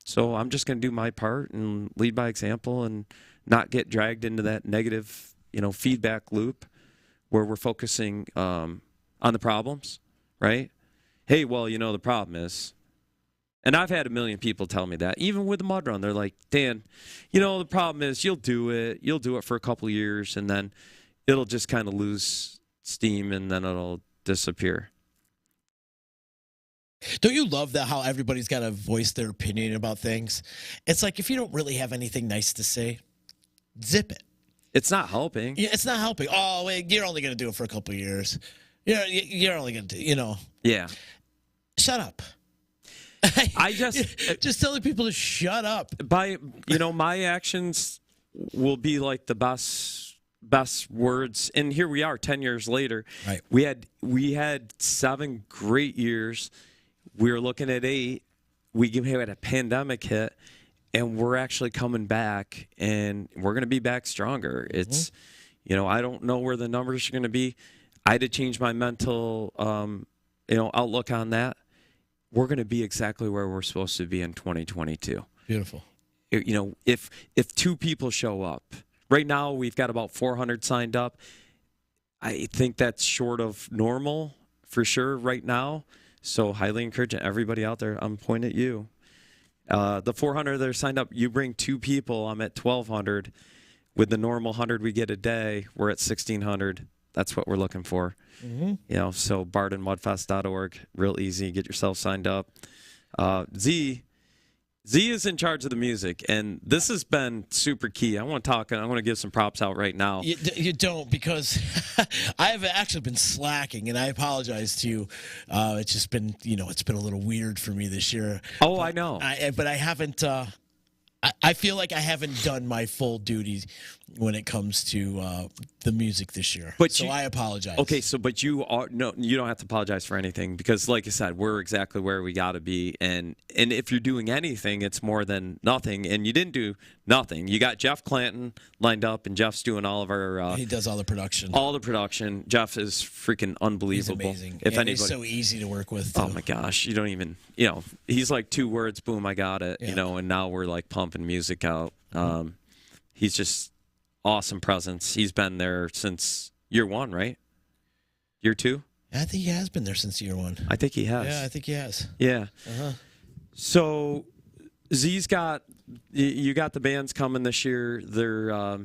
So I'm just going to do my part and lead by example and not get dragged into that negative, feedback loop where we're focusing on the problems, right? Hey, well, the problem is, and I've had a million people tell me that, even with the mud run, they're like, Dan, the problem is you'll do it for a couple of years, and then it'll just kind of lose steam, and then it'll disappear. Don't you love that how everybody's got to voice their opinion about things? It's like if you don't really have anything nice to say, zip it. It's not helping. Yeah, it's not helping. Oh, wait, you're only going to do it for a couple of years. You're only going to, Yeah. Shut up. I just telling people to shut up. By my actions will be like the best words. And here we are 10 years later. Right. We had 7 great years. We were looking at 8. We had a pandemic hit, and we're actually coming back, and we're going to be back stronger. It's, I don't know where the numbers are going to be. I had to change my mental, outlook on that. We're going to be exactly where we're supposed to be in 2022. Beautiful. If 2 people show up. Right now, we've got about 400 signed up. I think that's short of normal for sure right now. So highly encouraging everybody out there. I'm pointing at you. The 400 that are signed up, you bring 2 people. I'm at 1,200. With the normal 100 we get a day, we're at 1,600. That's what we're looking for. So bardenmudfest.org, real easy. Get yourself signed up. Z is in charge of the music, and this has been super key. I want to give some props out right now. You don't, because I have actually been slacking, and I apologize to you. It's just been, it's been a little weird for me this year. Oh, I know. But I haven't. I feel like I haven't done my full duty when it comes to the music this year. So I apologize. Okay, but you don't have to apologize for anything, because like I said, we're exactly where we got to be, and if you're doing anything, it's more than nothing. And you didn't do nothing. You got Jeff Clanton lined up, and Jeff's doing all of our. He does all the production. All the production. Jeff is freaking unbelievable. He's amazing. If anybody, he's so easy to work with, too. Oh my gosh, you don't even. He's like 2 words, boom, I got it. Yeah. And now we're like pumping music out. He's just awesome presence. He's been there since year 1, right? Year 2? I think he has been there since year 1. I think he has. Yeah, I think he has. Yeah. Uh-huh. So you got the bands coming this year. They're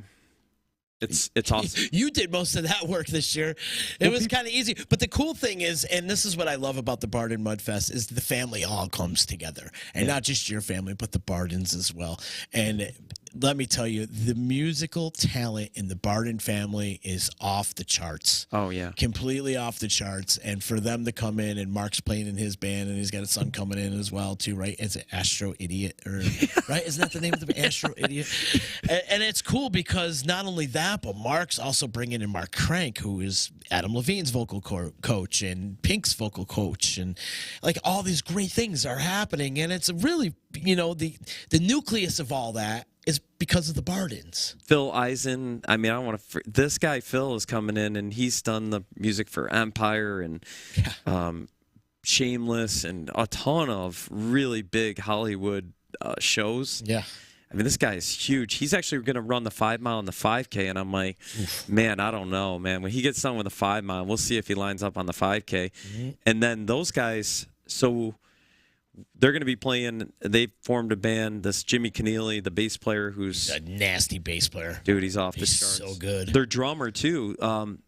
it's awesome. You did most of that work this year. It was kind of easy. But the cool thing is, and this is what I love about the Barden Mudfest, is the family all comes together. And not just your family, but the Bardens as well. And let me tell you, the musical talent in the Barden family is off the charts. Oh, yeah. Completely off the charts. And for them to come in, and Mark's playing in his band, and he's got a son coming in as well, too, right? It's Astro Idiot, right? Isn't that the name of the band? Astro Idiot? And it's cool because not only that, but Mark's also bringing in Mark Crank, who is Adam Levine's vocal coach and Pink's vocal coach. And, like, all these great things are happening. And it's really, the nucleus of all that is because of the Bardens. Phil Eisen. I mean, I don't want to. This guy Phil is coming in, and he's done the music for Empire and Shameless and a ton of really big Hollywood shows. Yeah. I mean, this guy is huge. He's actually going to run the 5 mile and the 5K, and I'm like, man, I don't know, man. When he gets done with the 5 mile, we'll see if he lines up on the 5K. And then those guys. So they're going to be playing. They formed a band. This Jimmy Keneally, the bass player, who's a nasty bass player. Dude, he's off the charts. So good. Their drummer too. And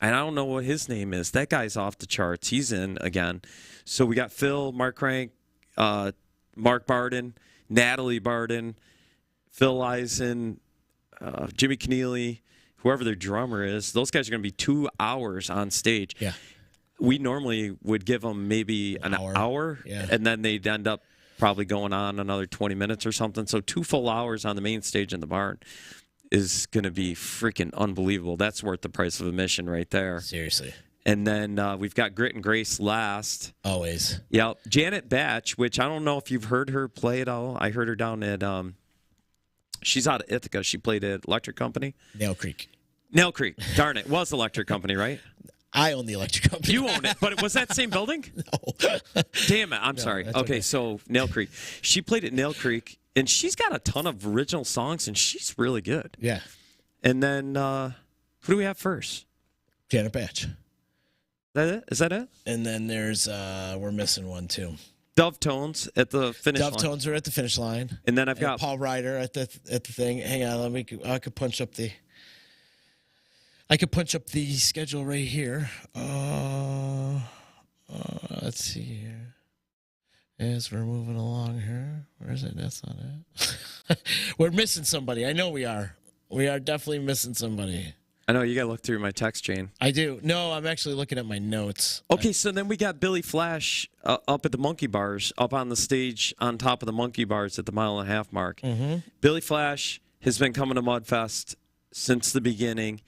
I don't know what his name is. That guy's off the charts. He's in again. So we got Phil, Mark Crank, Mark Barden, Natalie Barden, Phil Eisen, Jimmy Keneally, whoever their drummer is. Those guys are going to be 2 hours on stage. Yeah. We normally would give them maybe an hour yeah. and then they'd end up probably going on another 20 minutes or something. So 2 full hours on the main stage in the barn is going to be freaking unbelievable. That's worth the price of admission right there. Seriously. And then we've got Grit and Grace last. Always. Yeah. Janet Batch, which I don't know if you've heard her play at all. I heard her down at, she's out of Ithaca. She played at Electric Company. Nail Creek. Darn it. Was Electric Company, right? I own the electric company. You own it, but was that the same building? No. Damn it. I'm sorry. Okay, so Nail Creek. She played at Nail Creek, and she's got a ton of original songs, and she's really good. Yeah. And then who do we have first? Janet Batch. Is that it? And then there's, we're missing one too. Dove Tones at the finish line. Dove Tones are at the finish line. And then I've got Paul Ryder at the thing. Hang on, I could punch up the. I could punch up the schedule right here. Let's see here. As we're moving along here. Where is it? That's not it. We're missing somebody. I know we are. We are definitely missing somebody. I know, you got to look through my text chain. I do. No, I'm actually looking at my notes. Okay, so then we got Billy Flash up at the Monkey Bars, up on the stage on top of the Monkey Bars at the 1.5 mile mark. Mm-hmm. Billy Flash has been coming to Mudfest since the beginning.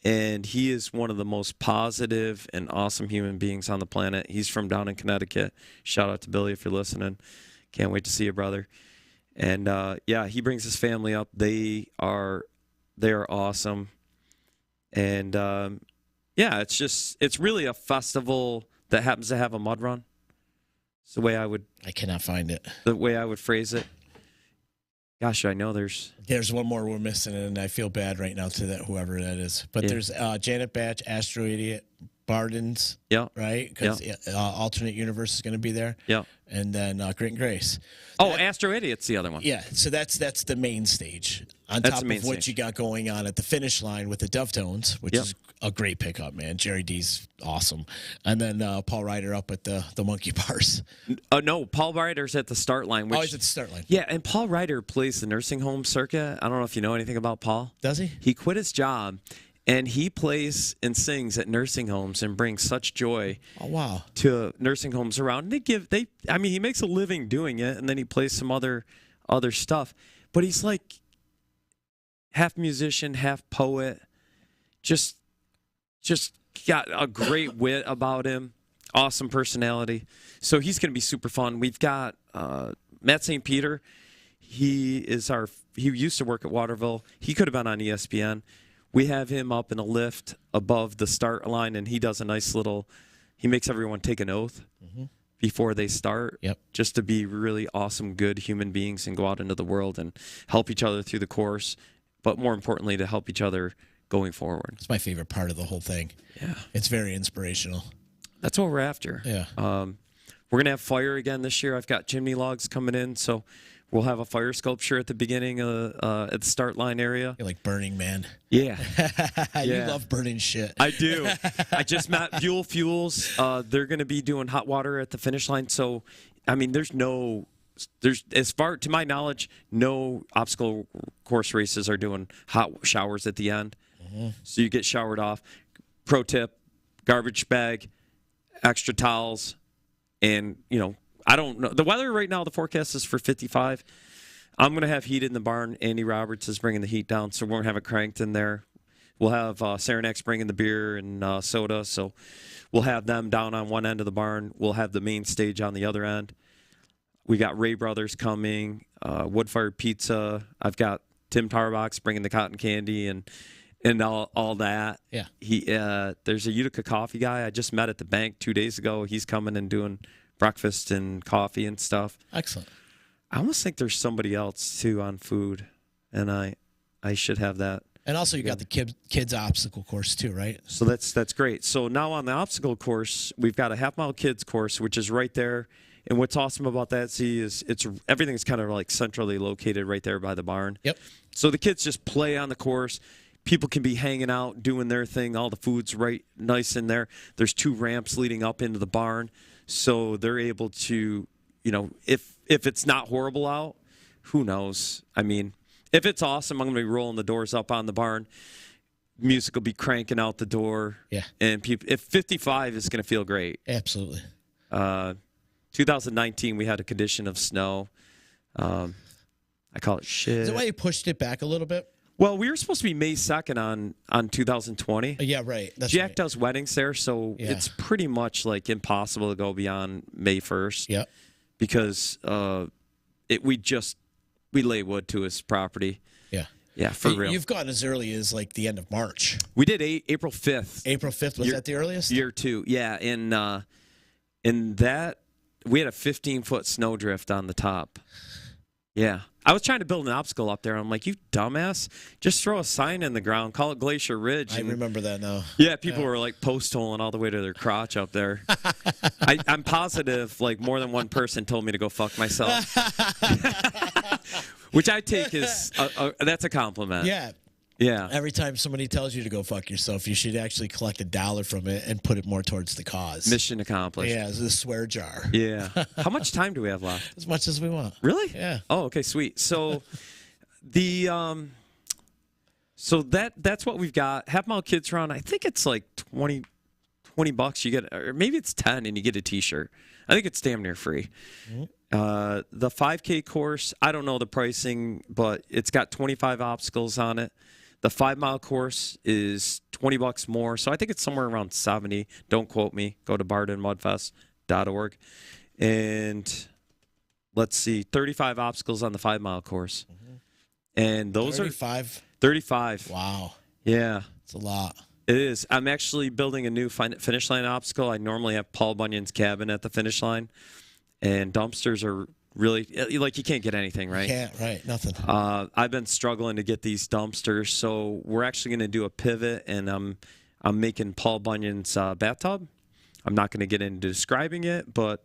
And he is one of the most positive and awesome human beings on the planet. He's from down in Connecticut. Shout out to Billy if you're listening. Can't wait to see you, brother. And yeah, he brings his family up. They are awesome. And yeah, it's really a festival that happens to have a mud run. It's the way I cannot find it. The way I would phrase it. Gosh, I know there's one more we're missing, and I feel bad right now to that whoever that is. But there's Janet Batch, Astro Idiot, Barden's, right? Because Alternate Universe is going to be there. Yeah, and then Grit and Grace. Astro Idiot's the other one. Yeah, so that's the main stage. On top of what you got going on at the finish line with the Dove Tones, which is a great pickup, man. Jerry D's awesome. And then Paul Ryder up at the Monkey Bars. No, Paul Ryder's at the start line. He's at the start line. Yeah, and Paul Ryder plays the nursing home circuit. I don't know if you know anything about Paul. Does he? He quit his job, and he plays and sings at nursing homes and brings such joy to nursing homes around. And he makes a living doing it, and then he plays some other stuff. But he's like half musician, half poet. Just got a great wit about him. Awesome personality. So he's going to be super fun. We've got Matt St. Peter. He used to work at Waterville. He could have been on ESPN. We have him up in a lift above the start line, and he does a nice he makes everyone take an oath before they start, just to be really awesome, good human beings and go out into the world and help each other through the course, but more importantly, to help each other going forward. It's my favorite part of the whole thing. Yeah. It's very inspirational. That's what we're after. Yeah. We're going to have fire again this year. I've got chimney logs coming in, so we'll have a fire sculpture at the beginning at the start line area. You're like Burning Man. Yeah. You love burning shit. I do. I just met Buell Fuels. They're going to be doing hot water at the finish line. So, there's as far to my knowledge, no obstacle course races are doing hot showers at the end. So you get showered off. Pro tip, garbage bag, extra towels, and, I don't know. The weather right now, the forecast is for 55. I'm going to have heat in the barn. Andy Roberts is bringing the heat down, so we're going to have it cranked in there. We'll have Saranax bringing the beer and soda, so we'll have them down on one end of the barn. We'll have the main stage on the other end. We got Ray Brothers coming, Wood-Fired Pizza. I've got Tim Tarbox bringing the cotton candy and all that. Yeah. There's a Utica coffee guy I just met at the bank 2 days ago. He's coming and doing breakfast and coffee and stuff. Excellent. I almost think there's somebody else too on food, and I should have that. And also you got the kids obstacle course too, right? So that's great. So now on the obstacle course, we've got a half-mile kids course, which is right there And what's awesome about that, is everything's kind of like centrally located right there by the barn. Yep. So the kids just play on the course. People can be hanging out, doing their thing. All the food's right nice in there. There's 2 ramps leading up into the barn. So they're able to, if it's not horrible out, who knows? I mean, if it's awesome, I'm going to be rolling the doors up on the barn. Music will be cranking out the door. Yeah. And if 55 is going to feel great. Absolutely. 2019, we had a condition of snow. I call it shit. Is that why you pushed it back a little bit? Well, we were supposed to be May 2nd on 2020. Yeah, right. That's Jack right. does weddings there, so Yeah. it's pretty much like impossible to go beyond May 1st. Yep. Because we lay wood to his property. Yeah. Yeah, for real. You've gone as early as like the end of March. We did April 5th. April 5th, was that the earliest? Year 2, yeah. In that, we had a 15-foot snowdrift on the top. Yeah. I was trying to build an obstacle up there. I'm like, you dumbass. Just throw a sign in the ground. Call it Glacier Ridge. I remember that now. Yeah, people were like post-holing all the way to their crotch up there. I'm positive like more than one person told me to go fuck myself. Which I take as, that's a compliment. Yeah. Yeah. Every time somebody tells you to go fuck yourself, you should actually collect $1 from it and put it more towards the cause. Mission accomplished. Yeah, it's a swear jar. Yeah. How much time do we have left? As much as we want. Really? Yeah. Oh, okay, sweet. So that's what we've got. Half Mile Kids Run, I think it's like $20 you get, or maybe it's 10 and you get a t-shirt. I think it's damn near free. Mm-hmm. The 5K course, I don't know the pricing, but it's got 25 obstacles on it. The 5-mile course is $20 more, so I think it's somewhere around 70. Don't quote me. Go to bardenmudfest.org. And let's see, 35 obstacles on the 5-mile course. Mm-hmm. And those 35? 35. Wow. Yeah. It's a lot. It is. I'm actually building a new finish line obstacle. I normally have Paul Bunyan's cabin at the finish line. And dumpsters are really, like, you can't get anything, right? Can't, right, nothing. I've been struggling to get these dumpsters, so we're actually going to do a pivot, and I'm making Paul Bunyan's bathtub. I'm not going to get into describing it, but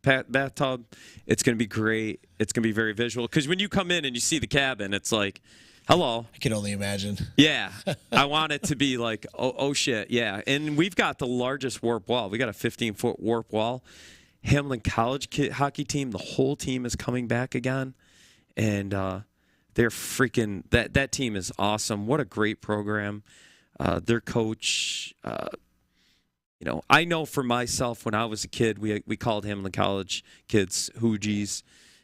bathtub, it's going to be great. It's going to be very visual, because when you come in and you see the cabin, it's like, hello. I can only imagine. Yeah. I want it to be like, oh shit, yeah. And we've got the largest warp wall. We got a 15-foot warp wall. Hamlin College hockey team, the whole team is coming back again, and they're freaking that team is awesome. What a great program. Their coach, I know for myself when I was a kid, we called Hamlin College kids Hoogies,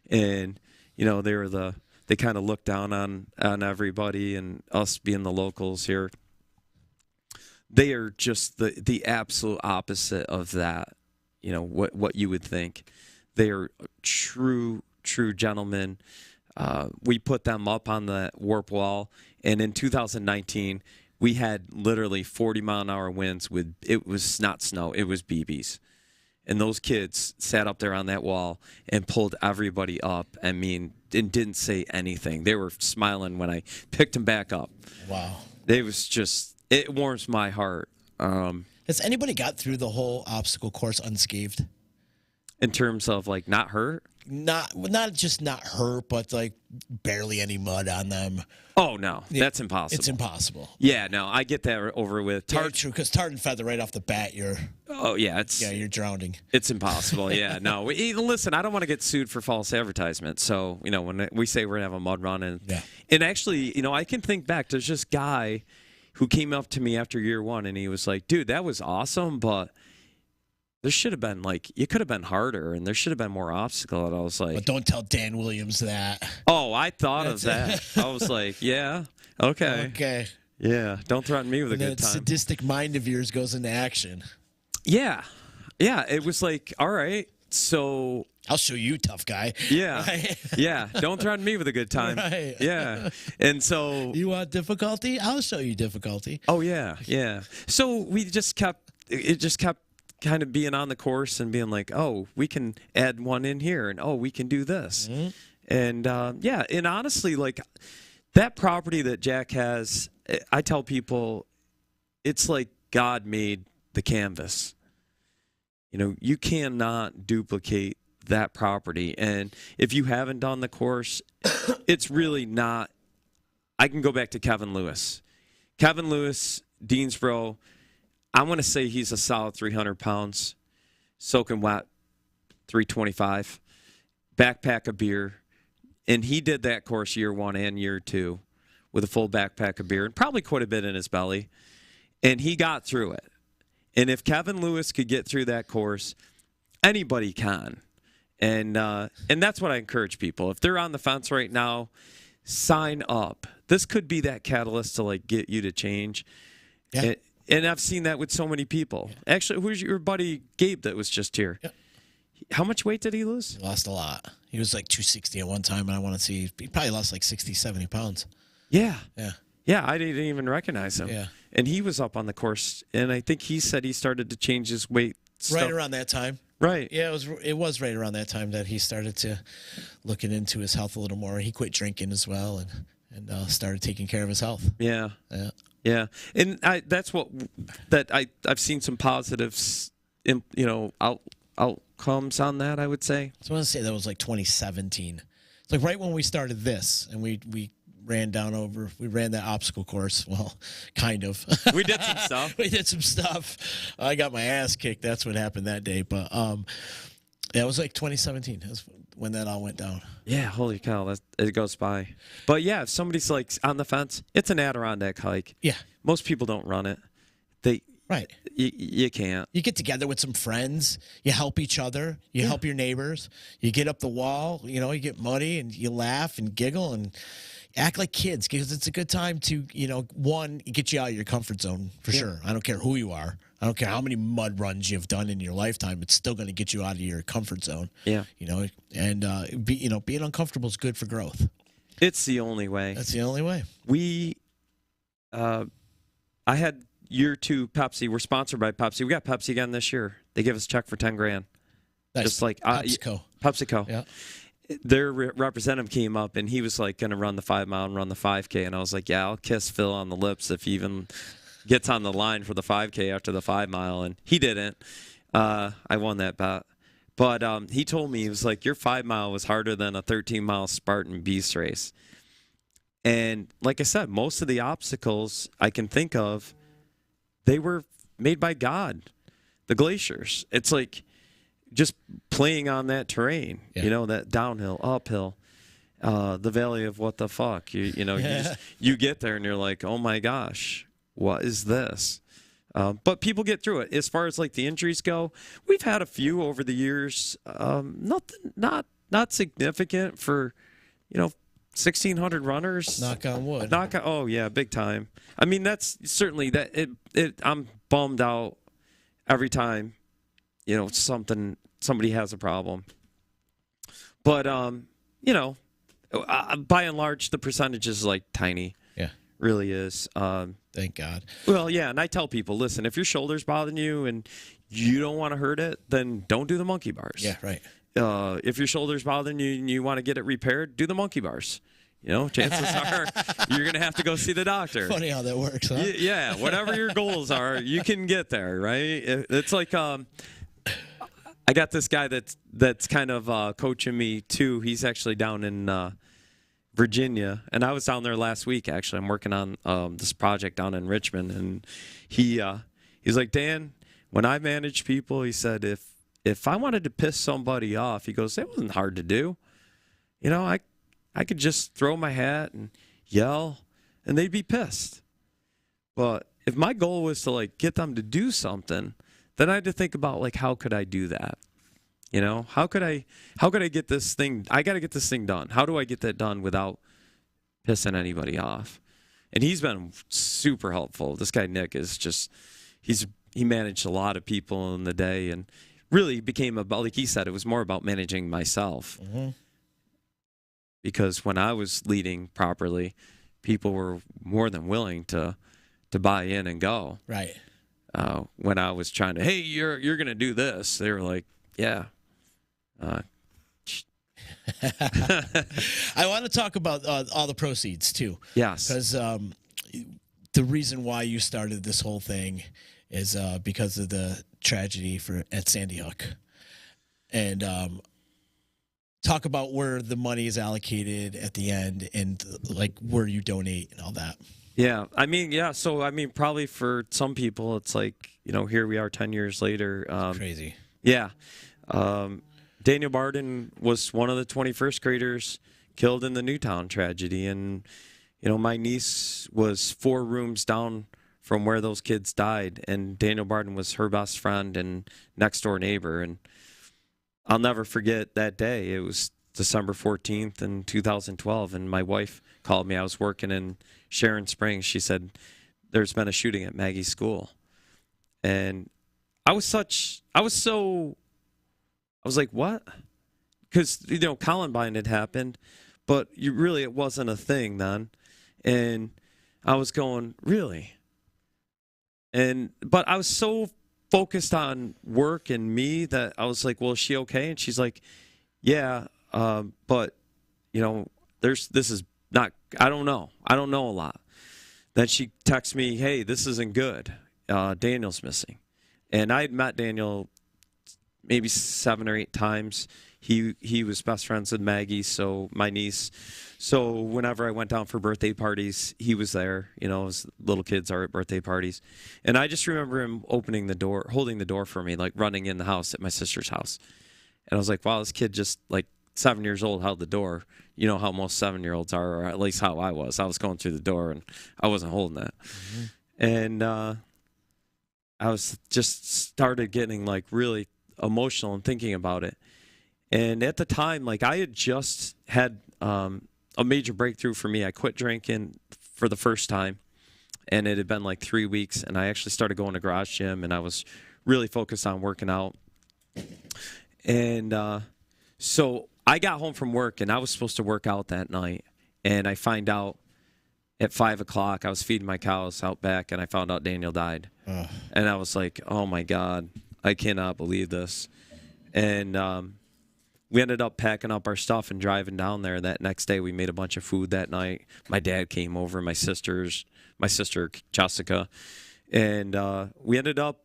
and they kind of looked down on everybody, and us being the locals here, they are just the absolute opposite of that. What you would think. They are true gentlemen. We put them up on the warp wall, and in 2019, we had literally 40-mile-an-hour winds it was not snow, it was BBs. And those kids sat up there on that wall and pulled everybody up, and didn't say anything. They were smiling when I picked them back up. Wow. It warms my heart. Has anybody got through the whole obstacle course unscathed? In terms of, like, not hurt? Not just not hurt, but, like, barely any mud on them. Oh, no. That's impossible. It's impossible. Yeah, no, I get that over with. Yeah, true, because tarred and feather right off the bat, you're drowning. It's impossible, yeah. No, listen, I don't want to get sued for false advertisement. So, when we say we're going to have a mud run. And actually, I can think back. There's this guy who came up to me after year one, and he was like, dude, that was awesome, but there should have been, you could have been harder, and there should have been more obstacle. And I was like... But don't tell Dan Williams that. Oh, I thought of that. I was like, yeah, okay. Okay. Yeah, don't threaten me with a good time. That sadistic mind of yours goes into action. Yeah. Yeah, it was like, all right, so... I'll show you, tough guy. Yeah. Right? Yeah. Don't threaten me with a good time. Right. Yeah. And so... You want difficulty? I'll show you difficulty. Oh, yeah. Yeah. So it just kept kind of being on the course and being like, oh, we can add one in here, and oh, we can do this. Mm-hmm. And and honestly, like, that property that Jack has, I tell people, it's like God made the canvas. You cannot duplicate that property. And if you haven't done the course, it's really not. I can go back to Kevin Lewis. Kevin Lewis, Deansboro, I want to say he's a solid 300 pounds, soaking wet, 325, backpack of beer. And he did that course year 1 and year 2 with a full backpack of beer and probably quite a bit in his belly. And he got through it. And if Kevin Lewis could get through that course, anybody can. And that's what I encourage people. If they're on the fence right now, sign up. This could be that catalyst to like get you to change. Yeah. And I've seen that with so many people. Yeah. Actually, who's your buddy Gabe that was just here? Yeah. How much weight did he lose? He lost a lot. He was like 260 at one time, and I want to see he probably lost like 60, 70 pounds. Yeah. Yeah. Yeah, I didn't even recognize him. Yeah. And he was up on the course, and I think he said he started to change his weight. Right around that time. Right. Yeah, it was right around that time that he started to looking into his health a little more. He quit drinking as well and started taking care of his health. Yeah. Yeah. Yeah. And I've seen some positives outcomes on that, I would say. So I want to say that was like 2017. It's like right when we started this, and we ran that obstacle course. Well, kind of. We did some stuff. We did some stuff. I got my ass kicked. That's what happened that day. But it was like 2017. That's when that all went down. Yeah, holy cow, it goes by. But yeah, if somebody's like on the fence, it's an Adirondack hike. Yeah. Most people don't run it. Right. You can't. You get together with some friends. You help each other. You help your neighbors. You get up the wall. You get muddy and you laugh and giggle and act like kids because it's a good time to, one, get you out of your comfort zone for sure. I don't care who you are. I don't care how many mud runs you've done in your lifetime. It's still going to get you out of your comfort zone. Yeah. And being uncomfortable is good for growth. It's the only way. That's the only way. I had year 2 Pepsi. We're sponsored by Pepsi. We got Pepsi again this year. They give us a check for $10,000. Nice. Just like PepsiCo. PepsiCo. Yeah. Their representative came up and he was like going to run the 5 mile and run the 5K. And I was like, yeah, I'll kiss Phil on the lips if he even gets on the line for the 5K after the 5 mile. And he didn't. I won that bet. But he told me, he was like, your 5 mile was harder than a 13-mile Spartan Beast race. And like I said, most of the obstacles I can think of, they were made by God. The glaciers. It's like just playing on that terrain, that downhill, uphill, the valley of what the fuck. You get there and you're like, oh my gosh, what is this? But people get through it. As far as like the injuries go, we've had a few over the years. Nothing, not significant for, 1,600 runners. Knock on wood. Oh yeah, big time. I mean, that's certainly that. I'm bummed out every time, somebody has a problem. But by and large, the percentage is like tiny. Yeah, really is. Thank God. Well, yeah, and I tell people, listen, if your shoulder's bothering you and you don't want to hurt it, then don't do the monkey bars. Yeah, right. If your shoulder's bothering you and you want to get it repaired, do the monkey bars. Chances are you're going to have to go see the doctor. Funny how that works, huh? Yeah, whatever your goals are, you can get there, right? It's like I got this guy that's kind of coaching me too. He's actually down in Virginia, and I was down there last week. Actually, I'm working on this project down in Richmond, and he's like, Dan, when I manage people, he said, if I wanted to piss somebody off, he goes, that wasn't hard to do. I could just throw my hat and yell, and they'd be pissed. But if my goal was to like get them to do something, then I had to think about like how could I do that? How could I get this thing? I got to get this thing done. How do I get that done without pissing anybody off? And he's been super helpful. This guy Nick is just he managed a lot of people in the day and really became about, like he said, it was more about managing myself. Mm-hmm. Because when I was leading properly, people were more than willing to buy in and go. Right. When I was trying to, hey, you're going to do this, they were like, yeah. I want to talk about all the proceeds too. Yes. Because the reason why you started this whole thing is because of the tragedy at Sandy Hook. And talk about where the money is allocated at the end and like where you donate and all that. Yeah, I mean, yeah. So I mean, probably for some people, it's like, here we are 10 years later. Crazy. Yeah. Daniel Barden was one of the 21st graders killed in the Newtown tragedy. And, my niece was 4 rooms down from where those kids died. And Daniel Barden was her best friend and next door neighbor. And I'll never forget that day. It was December 14th in 2012. And my wife called me. I was working in Sharon Springs. She said, there's been a shooting at Maggie's school. And I was like, what? Because, Columbine had happened, but it wasn't a thing then. And I was going, really? But I was so focused on work and me that I was like, well, is she okay? And she's like, yeah, but, this is not, I don't know. I don't know a lot. Then she texts me, hey, this isn't good. Daniel's missing. And I had met Daniel maybe 7 or 8 times. He was best friends with Maggie, so my niece. So whenever I went down for birthday parties, he was there. As little kids are at birthday parties. And I just remember him opening the door, holding the door for me, like running in the house at my sister's house. And I was like, wow, this kid just like 7 years old held the door. You know how most 7-year-olds are, or at least how I was. I was going through the door, and I wasn't holding that. Mm-hmm. And I was just started getting like really emotional and thinking about it. And at the time, like I had just had a major breakthrough for me. I quit drinking for the first time, and it had been like 3 weeks. And I actually started going to garage gym, and I was really focused on working out. And so I got home from work, and I was supposed to work out that night. And I find out at 5 o'clock, I was feeding my cows out back, and I found out Daniel died. And I was like, oh my God, I cannot believe this. And we ended up packing up our stuff and driving down there. That next day, we made a bunch of food that night. My dad came over, my sister Jessica, and we ended up,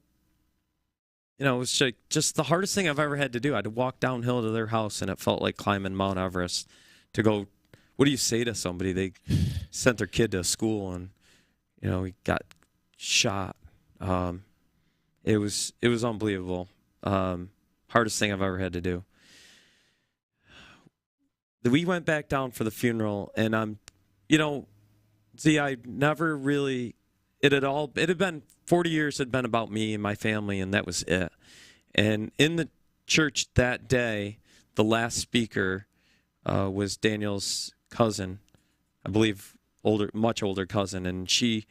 it was just the hardest thing I've ever had to do. I had to walk downhill to their house, and it felt like climbing Mount Everest to go. What do you say to somebody? They sent their kid to school, and he got shot. It was unbelievable. Hardest thing I've ever had to do. We went back down for the funeral, and I never really, it had been 40 years had been about me and my family, and that was it. And in the church that day, the last speaker was Daniel's cousin, I believe much older cousin, and she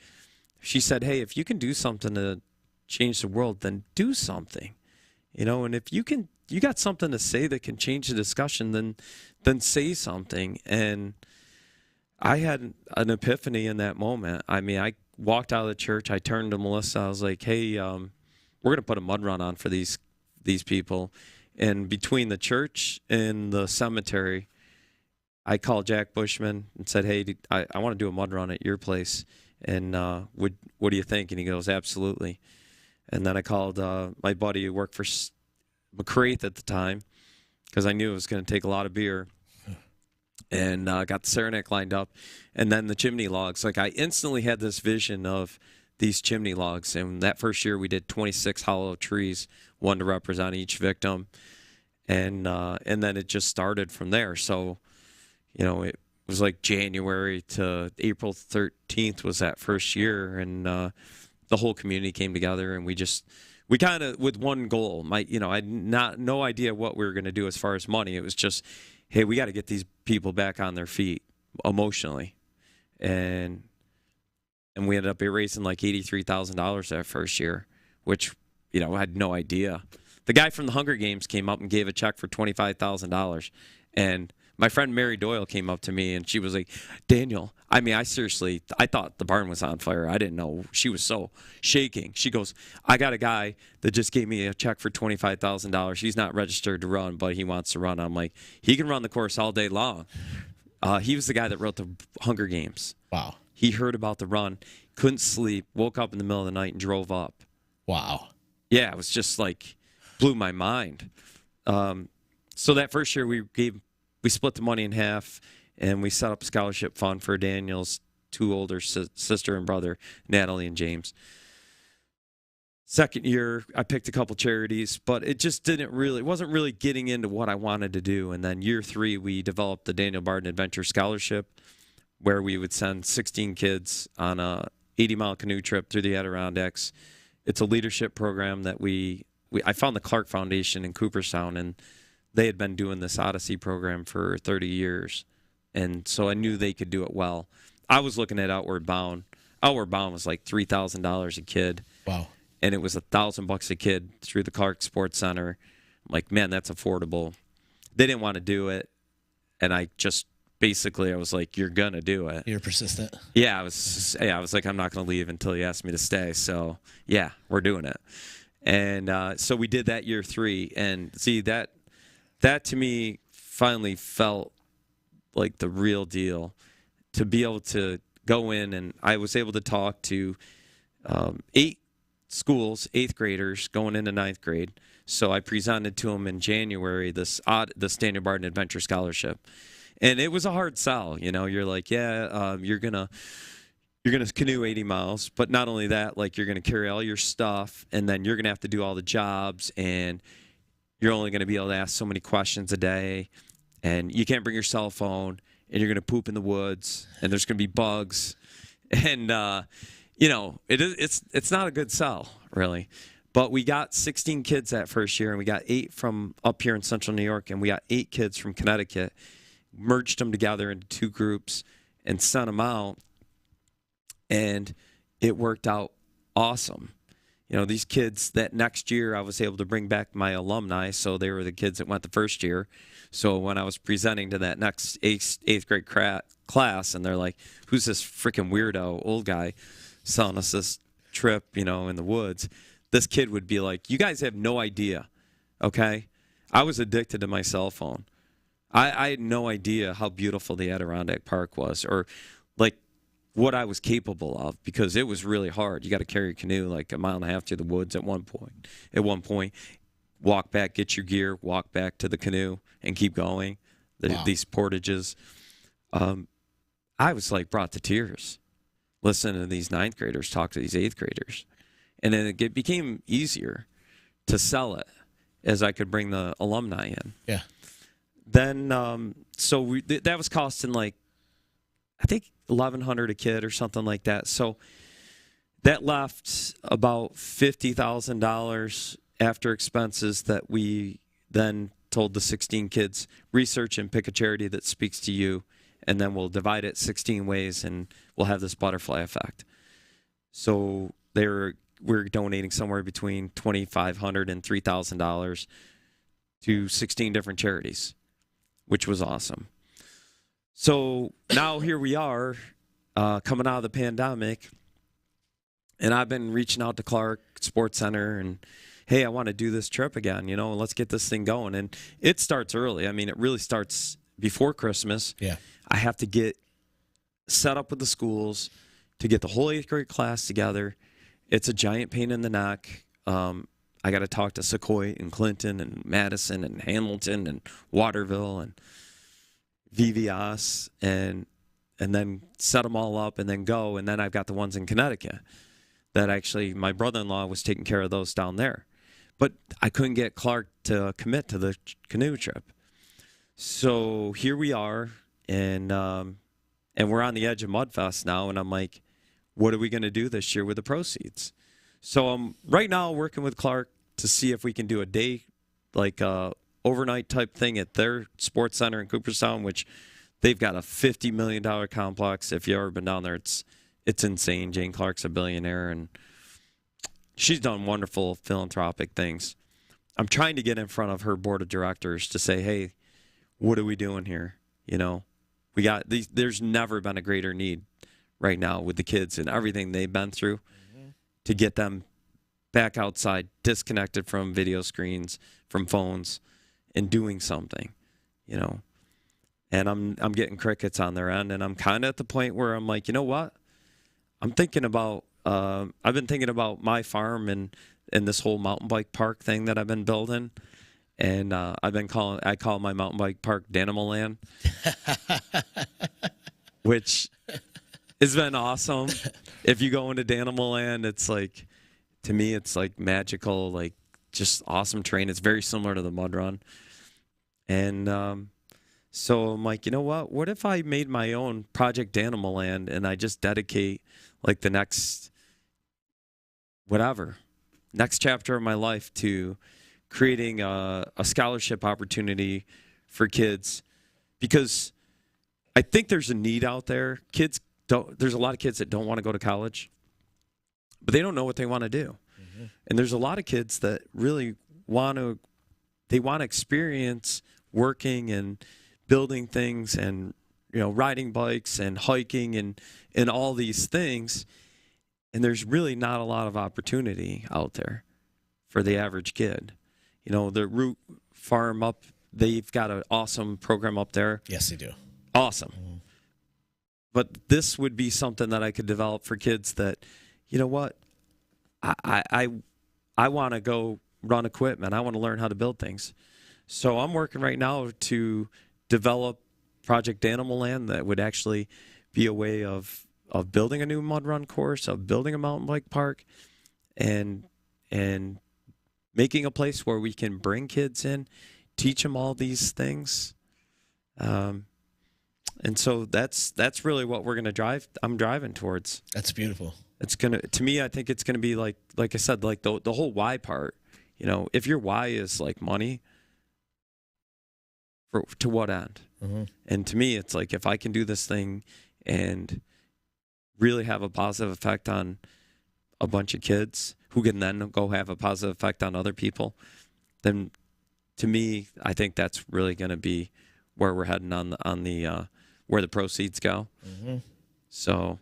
said, hey, if you can do something to change the world, then do something. And if you got something to say that can change the discussion, then say something. And I had an epiphany in that moment. I mean, I walked out of the church. I turned to Melissa. I was like, hey, we're going to put a mud run on for these people. And between the church and the cemetery, I called Jack Bushman and said, hey, I want to do a mud run at your place. And what do you think? And he goes, absolutely. And then I called my buddy who worked for McCraith at the time, because I knew it was going to take a lot of beer, and got the Saranac lined up. And then the chimney logs. Like, I instantly had this vision of these chimney logs. And that first year we did 26 hollow trees, one to represent each victim. And then it just started from there. So, it was like January to April 13th was that first year. And the whole community came together, and we kind of, with one goal. I had no idea what we were going to do as far as money. It was just, hey, we got to get these people back on their feet emotionally. And we ended up raising like $83,000 that first year, which, I had no idea. The guy from the Hunger Games came up and gave a check for $25,000. And my friend Mary Doyle came up to me, and she was like, Daniel, I thought the barn was on fire. I didn't know. She was so shaking. She goes, I got a guy that just gave me a check for $25,000. He's not registered to run, but he wants to run. I'm like, he can run the course all day long. He was the guy that wrote the Hunger Games. Wow. He heard about the run, couldn't sleep, woke up in the middle of the night and drove up. Wow. Yeah, it was just like, blew my mind. So that first year we gave we split the money in half, and we set up a scholarship fund for Daniel's 2 older sister and brother, Natalie and James. Second year, I picked a couple charities, but it just it wasn't really getting into what I wanted to do. And then year 3, we developed the Daniel Barden Adventure Scholarship, where we would send 16 kids on a 80-mile canoe trip through the Adirondacks. It's a leadership program that I found the Clark Foundation in Cooperstown, and they had been doing this Odyssey program for 30 years. And so I knew they could do it well. I was looking at Outward Bound. Outward Bound was like $3,000 a kid. Wow. And it was $1,000 a kid through the Clark Sports Center. I'm like, man, that's affordable. They didn't want to do it, and I was like, you're gonna do it. You're persistent. Yeah, I was like, I'm not gonna leave until you ask me to stay. So yeah, we're doing it. And so we did that year 3, and see that to me finally felt like the real deal, to be able to go in, and I was able to talk to 8 schools, 8th graders going into 9th grade. So I presented to them in January this Daniel Barden Adventure Scholarship, and it was a hard sell. You're like, yeah, you're gonna canoe 80 miles, but not only that, like, you're gonna carry all your stuff, and then you're gonna have to do all the jobs, and you're only gonna be able to ask so many questions a day, and you can't bring your cell phone, and you're gonna poop in the woods, and there's gonna be bugs, and it's not a good sell, really. But we got 16 kids that first year, and we got 8 from up here in Central New York, and we got 8 kids from Connecticut, merged them together into 2 groups, and sent them out, and it worked out awesome. These kids, that next year, I was able to bring back my alumni, so they were the kids that went the first year. So when I was presenting to that next 8th grade class, and they're like, who's this freaking weirdo old guy selling us this trip, in the woods? This kid would be like, you guys have no idea, okay? I was addicted to my cell phone. I had no idea how beautiful the Adirondack Park was, or like what I was capable of, because it was really hard. You got to carry a canoe like 1.5 miles through the woods at one point. Walk back, get your gear, walk back to the canoe, and keep going. Wow. These portages. I was like brought to tears listening to these 9th graders talk to these 8th graders. And then it became easier to sell it as I could bring the alumni in. Yeah. Then, so that was costing like, I think $1,100 a kid or something like that. So that left about $50,000 after expenses that we then told the 16 kids, research and pick a charity that speaks to you, and then we'll divide it 16 ways, and we'll have this butterfly effect. So we're donating somewhere between $2,500 and $3,000 to 16 different charities, which was awesome. So now here we are, coming out of the pandemic, and I've been reaching out to Clark Sports Center, and hey, I want to do this trip again, let's get this thing going. And it starts early. I mean, it really starts before Christmas. Yeah. I have to get set up with the schools to get the whole 8th grade class together. It's a giant pain in the neck. I got to talk to Sequoia and Clinton and Madison and Hamilton and Waterville and VVS and then set them all up and then go. And then I've got the ones in Connecticut that actually my brother-in-law was taking care of those down there. But I couldn't get Clark to commit to the canoe trip. So here we are, and we're on the edge of Mudfest now, and I'm like, what are we going to do this year with the proceeds? So I'm right now working with Clark to see if we can do a day, like overnight type thing at their sports center in Cooperstown, which they've got a $50 million complex. If you've ever been down there, it's insane. Jane Clark's a billionaire, and she's done wonderful philanthropic things. I'm trying to get in front of her board of directors to say, hey, what are we doing here? We got these. There's never been a greater need right now with the kids and everything they've been through to get them back outside, disconnected from video screens, from phones, and doing something, And I'm getting crickets on their end, and I'm kind of at the point where I'm like, you know what? I'm thinking about. I've been thinking about my farm and this whole mountain bike park thing that I've been building, And I call my mountain bike park Danimal Land, which has been awesome. If you go into Danimal Land, it's like, to me, it's like magical, like just awesome terrain. It's very similar to the mud run. And so I'm like, you know what? What if I made my own Project Danimal Land and I just dedicate like the next chapter of my life to creating a scholarship opportunity for kids, because I think there's a need out there. There's a lot of kids that don't want to go to college, but they don't know what they want to do. Mm-hmm. And there's a lot of kids that really want to experience working and building things and, riding bikes and hiking and all these things. And there's really not a lot of opportunity out there for the average kid. The Root Farm they've got an awesome program up there. Yes, they do. Awesome. Mm-hmm. But this would be something that I could develop for kids that, you know what, I want to go run equipment. I want to learn how to build things. So I'm working right now to develop Project Danimal Land that would actually be a way of building a new mud run course, of building a mountain bike park, and making a place where we can bring kids in, teach them all these things. And so that's really what we're going to I'm driving towards. That's beautiful. To me, I think it's going to be like I said, like the whole why part. If your why is like money, to what end? Mm-hmm. And to me, it's like, if I can do this thing and really have a positive effect on a bunch of kids who can then go have a positive effect on other people, then to me, I think that's really going to be where we're heading on the where the proceeds go. Mm-hmm. So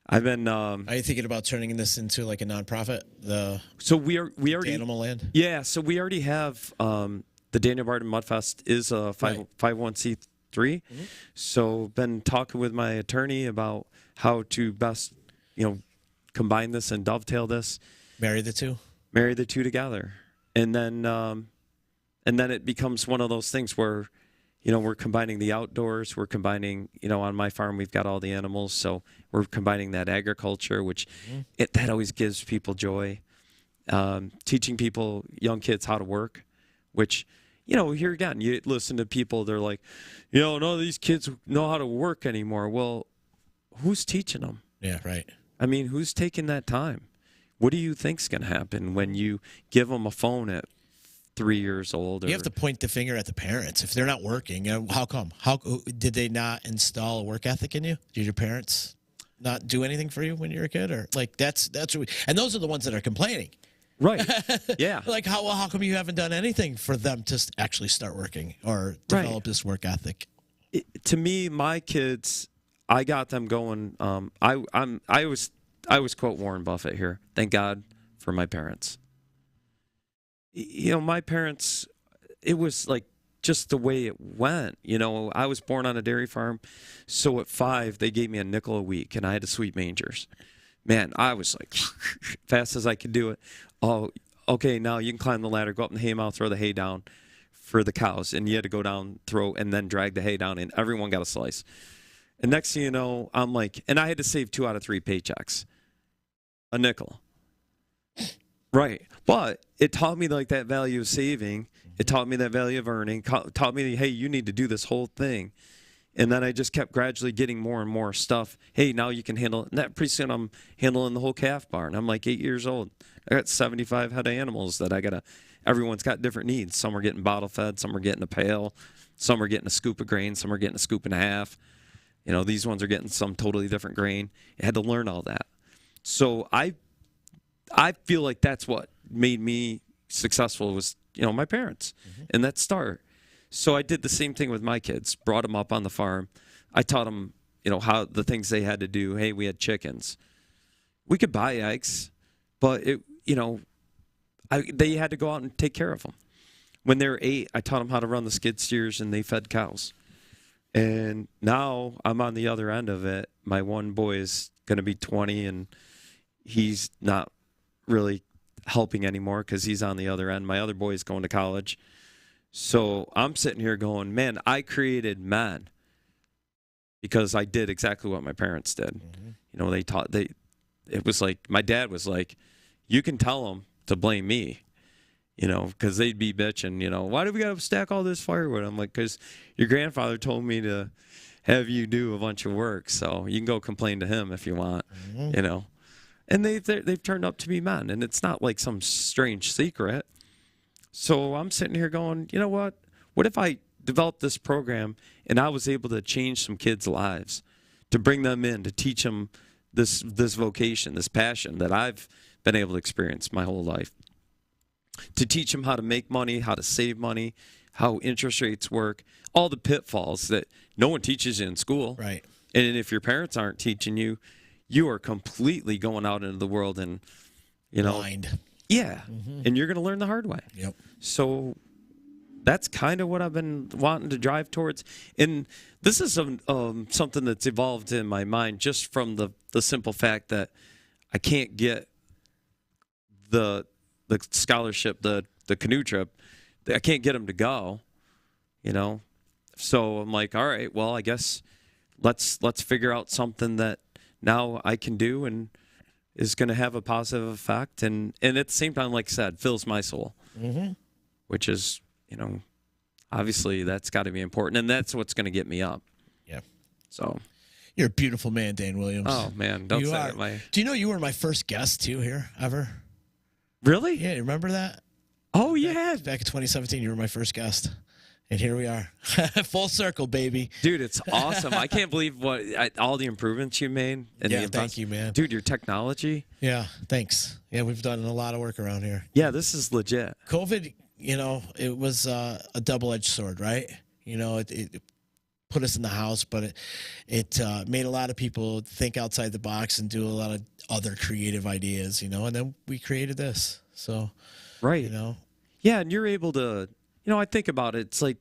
I've been. Are you thinking about turning this into like a nonprofit? We already Danimal Land. Yeah, so we already have the Daniel Barden Mudfest is a 501c3. Mm-hmm. So been talking with my attorney about how to best combine this and dovetail this. Marry the two together, and then it becomes one of those things where. We're combining the outdoors. We're combining, on my farm, we've got all the animals. So we're combining that agriculture, which that always gives people joy. Teaching young kids how to work, which, here again, you listen to people, they're like, none of these kids know how to work anymore. Well, who's teaching them? Yeah, right. I mean, who's taking that time? What do you think's going to happen when you give them a phone at 3 years old? You have to point the finger at the parents. If they're not working, how come? How did they not install a work ethic in you? Did your parents not do anything for you when you were a kid? Or like that's and those are the ones that are complaining. Right. Yeah. Like how come you haven't done anything for them to actually start working or develop this work ethic? To me, my kids, I got them going. I always quote Warren Buffett here. Thank God for my parents. My parents, it was like just the way it went. I was born on a dairy farm. So at 5, they gave me a nickel a week and I had to sweep mangers. Man, I was like, fast as I could do it. Oh, okay, now you can climb the ladder, go up in the hay mow, throw the hay down for the cows. And you had to go down, throw, and then drag the hay down, and everyone got a slice. And next thing you know, I'm like, and I had to save 2 out of 3 paychecks. A nickel. Right. But it taught me like that value of saving. It taught me that value of earning. Taught me, hey, you need to do this whole thing. And then I just kept gradually getting more and more stuff. Hey, now you can handle it. And pretty soon I'm handling the whole calf barn. I'm like 8 years old. I got 75 head of animals that everyone's got different needs. Some are getting bottle fed. Some are getting a pail. Some are getting a scoop of grain. Some are getting a scoop and a half. These ones are getting some totally different grain. I had to learn all that. So I feel like that's what made me successful was, my parents and that start. So I did the same thing with my kids, brought them up on the farm. I taught them, how the things they had to do. Hey, we had chickens. We could buy eggs, but they had to go out and take care of them. When they were 8, I taught them how to run the skid steers and they fed cows. And now I'm on the other end of it. My one boy is going to be 20 and he's not really helping anymore because he's on the other end. My other boy is going to college. So I'm sitting here going, man, I created men because I did exactly what my parents did. Mm-hmm. You know, it was like, my dad was like, you can tell them to blame me, you know, because they'd be bitching, you know, why do we got to stack all this firewood? I'm like, because your grandfather told me to have you do a bunch of work, so you can go complain to him if you want, you know. And they've turned up to be men, and it's not like some strange secret. So I'm sitting here going, you know what? What if I developed this program and I was able to change some kids' lives, to bring them in, to teach them this vocation, this passion that I've been able to experience my whole life, to teach them how to make money, how to save money, how interest rates work, all the pitfalls that no one teaches you in school. Right. And if your parents aren't teaching you, you are completely going out into the world and, you know, Blind. yeah, and you're going to learn the hard way. Yep. So that's kind of what I've been wanting to drive towards. And this is something that's evolved in my mind just from the simple fact that I can't get the scholarship, the canoe trip. I can't get them to go, you know. So I'm like, all right, well, I guess let's figure out something that now I can do and is going to have a positive effect, and at the same time, like I said, fills my soul, which is, you know, obviously that's got to be important, and that's what's going to get me up. Yeah. So You're a beautiful man, Dane Williams. oh man, don't You say are. it. Do you know you were my first guest too here ever? Really? Yeah, you remember that? Oh yeah, Back in 2017, you were my first guest, and here we are, full circle, baby. dude, it's awesome. I can't believe all the improvements you made. And Yeah, thank you, man. Dude, your technology. Yeah, thanks. Yeah, we've done a lot of work around here. Yeah, this is legit. COVID, you know, it was a double-edged sword, right? You know, it put us in the house, but it made a lot of people think outside the box and do a lot of other creative ideas, you know, and then we created this. So, Right. you know. Yeah, and you're able to, you know, I think about it. It's like,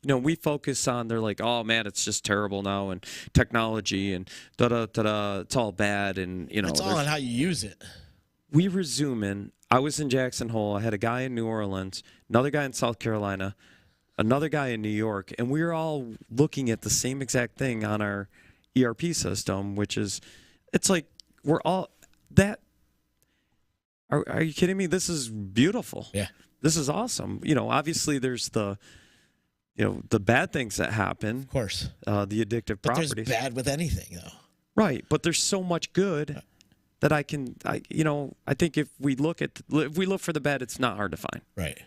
you know, we focus on, they're like, oh man, it's just terrible now, and technology and da-da-da-da, it's all bad, and, you know. It's all on how you use it. We were zooming. I was in Jackson Hole. I had a guy in New Orleans, another guy in South Carolina, another guy in New York, and we were all looking at the same exact thing on our ERP system, which is, it's like, we're all, that, are you kidding me? This is beautiful. Yeah. This is awesome. You know, obviously there's the, you know, the bad things that happen. Of course. The addictive But properties. there's bad with anything, though. Right, but there's so much good that I you know, I think if we look for the bad, it's not hard to find. Right.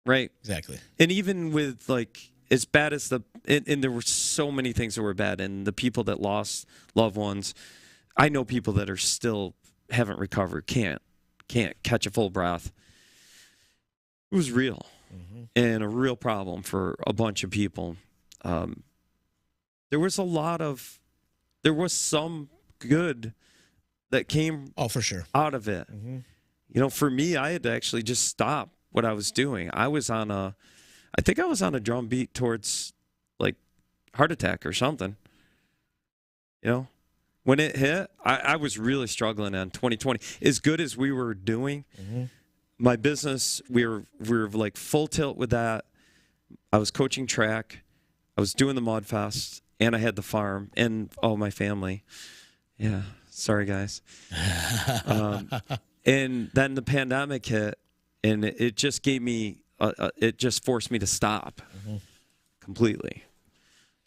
Right. Exactly. And even with, like, as bad as and there were so many things that were bad, and the people that lost loved ones, I know people that are still haven't recovered, can't catch a full breath. It was real, and a real problem for a bunch of people. There was some good that came Oh, for sure. out of it. You know, for me, I had to actually just stop what I was doing. I think I was on a drum beat towards, like, heart attack or something. You know, when it hit, I was really struggling on 2020. As good as we were doing, my business, we were like full tilt with that. I was coaching track. I was doing the Mudfest, and I had the farm, and my family. Yeah, sorry guys. And then the pandemic hit, and it just gave me, it just forced me to stop completely.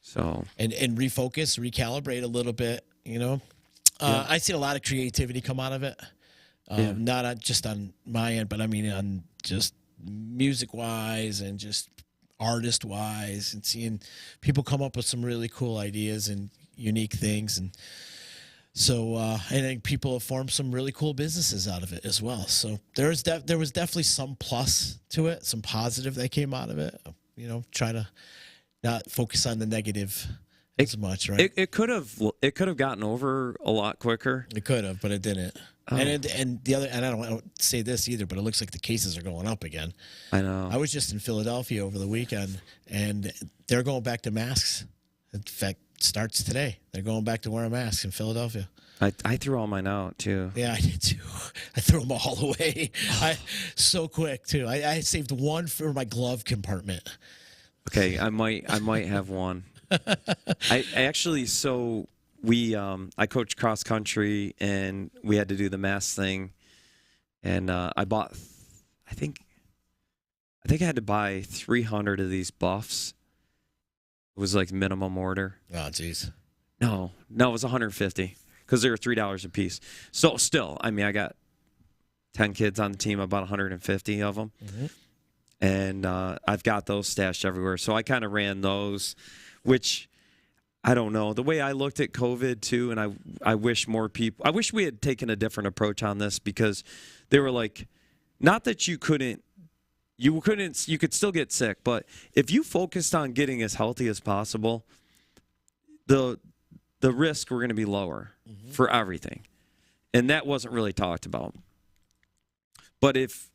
So And refocus, recalibrate a little bit, you know. I see a lot of creativity come out of it. Not just on my end, but I mean on just music-wise and just artist-wise, and seeing people come up with some really cool ideas and unique things. And so I think people have formed some really cool businesses out of it as well. So there was definitely some plus to it, some positive that came out of it. You know, trying to not focus on the negative as much, right? it could have gotten over a lot quicker. It could have, but it didn't. And the other, and I don't want to say this either, but it looks like the cases are going up again. I know. I was just in Philadelphia over the weekend, and they're going back to masks. In fact, starts today. They're going back to wearing masks in Philadelphia. I threw all mine out too. Yeah, I did too. I threw them all away. So quick too. I saved one for my glove compartment. Okay, I might have one. I actually, so I coached cross country and we had to do the mask thing, and I bought, I think I had to buy 300 of these buffs. It was like minimum order. Oh, jeez. No, it was 150 because they were $3 a piece. So still, I mean, I got 10 kids on the team, about 150 of them. Mm-hmm. And I've got those stashed everywhere. So I kind of ran those, which I don't know. The way I looked at COVID too, and I wish more people, I wish we had taken a different approach on this, because they were like, not that you could still get sick, but if you focused on getting as healthy as possible, the risks were going to be lower for everything. And that wasn't really talked about. But if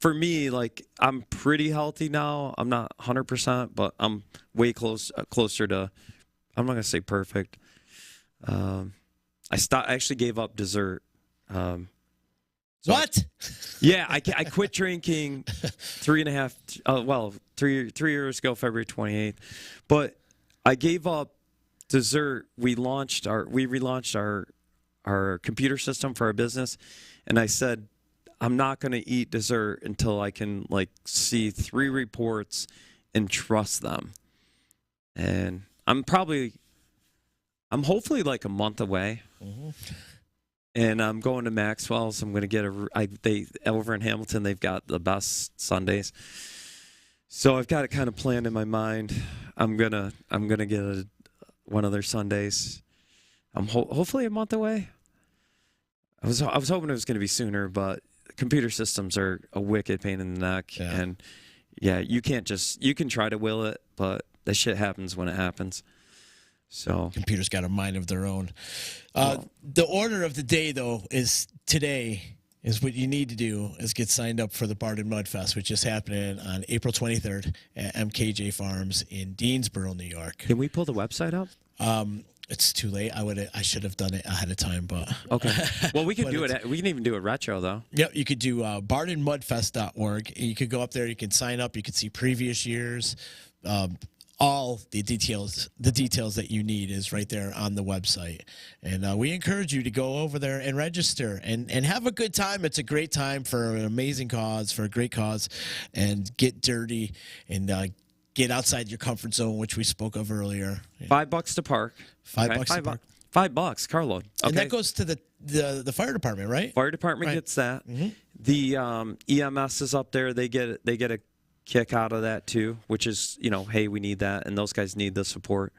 for me, like, I'm pretty healthy now. I'm not 100%, but I'm way closer to, I'm not going to say perfect. I actually gave up dessert. What? Yeah, I quit drinking 3 years ago, February 28th. But I gave up dessert. We relaunched our computer system for our business, and I said, I'm not going to eat dessert until I can, like, see 3 reports and trust them. And I'm hopefully like a month away. Mm-hmm. And I'm going to Maxwell's. I'm going to get over in Hamilton, they've got the best sundaes. So I've got it kind of planned in my mind. I'm gonna get one of their sundaes. I'm hopefully a month away. I was hoping it was going to be sooner, but computer systems are a wicked pain in the neck. Yeah. And yeah, you can try to will it, but that shit happens when it happens. So computers got a mind of their own. The order of the day, though, is today is what you need to do is get signed up for the Barden Mudfest, which is happening on April 23rd at MKJ Farms in Deansboro, New York. Can we pull the website up? It's too late. I should have done it ahead of time, but okay. Well, we can do it. We can even do it retro, though. Yep, you could do bardenmudfest.org. You could go up there. You can sign up. You can see previous years. All the details that you need is right there on the website. And we encourage you to go over there and register and have a good time. It's a great time for an amazing cause, for a great cause, and get dirty and get outside your comfort zone, which we spoke of earlier. $5 to park. $5 to park. $5, carload. Okay. And that goes to the fire department, right? Fire department gets that. Mm-hmm. The EMS is up there. They get a kick out of that too, which is, hey, we need that, and those guys need the support.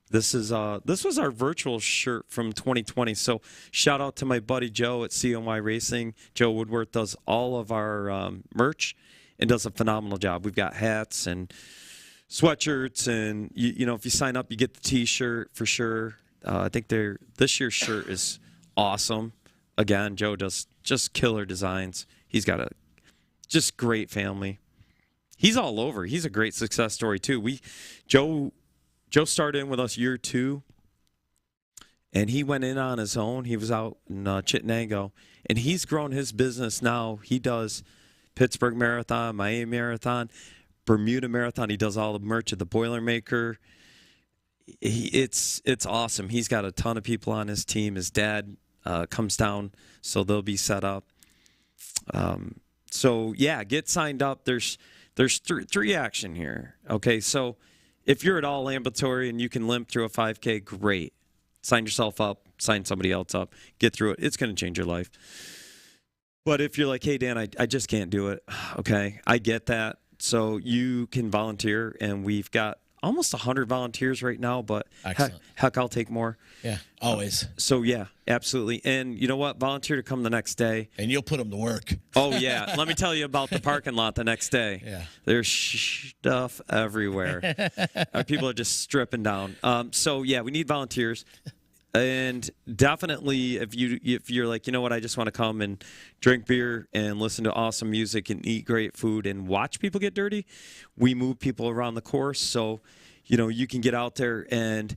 This was our virtual shirt from 2020. So shout out to my buddy Joe at COY Racing. Joe Woodworth does all of our merch and does a phenomenal job. We've got hats and sweatshirts, and if you sign up, you get the T-shirt for sure. I think this year's shirt is awesome. Again, Joe does just killer designs. He's got a just great family. He's all over. He's a great success story too. Joe started in with us year 2, and he went in on his own. He was out in Chittenango, and he's grown his business now. He does Pittsburgh Marathon, Miami Marathon, Bermuda Marathon. He does all the merch at the Boilermaker. It's awesome. He's got a ton of people on his team. His dad comes down, so they'll be set up. So yeah, get signed up. There's 3 action here. Okay, so if you're at all ambulatory and you can limp through a 5K, great. Sign yourself up, sign somebody else up, get through it. It's going to change your life. But if you're like, hey, Dan, I just can't do it, okay, I get that. So you can volunteer, and we've got almost 100 volunteers right now, but heck, I'll take more. Yeah, always. So, yeah, absolutely. And you know what? Volunteer to come the next day. And you'll put them to work. Oh, yeah. Let me tell you about the parking lot the next day. Yeah. There's stuff everywhere. People are just stripping down. So, yeah, we need volunteers. And definitely, if you're like, you know what, I just want to come and drink beer and listen to awesome music and eat great food and watch people get dirty, we move people around the course. So, you can get out there, and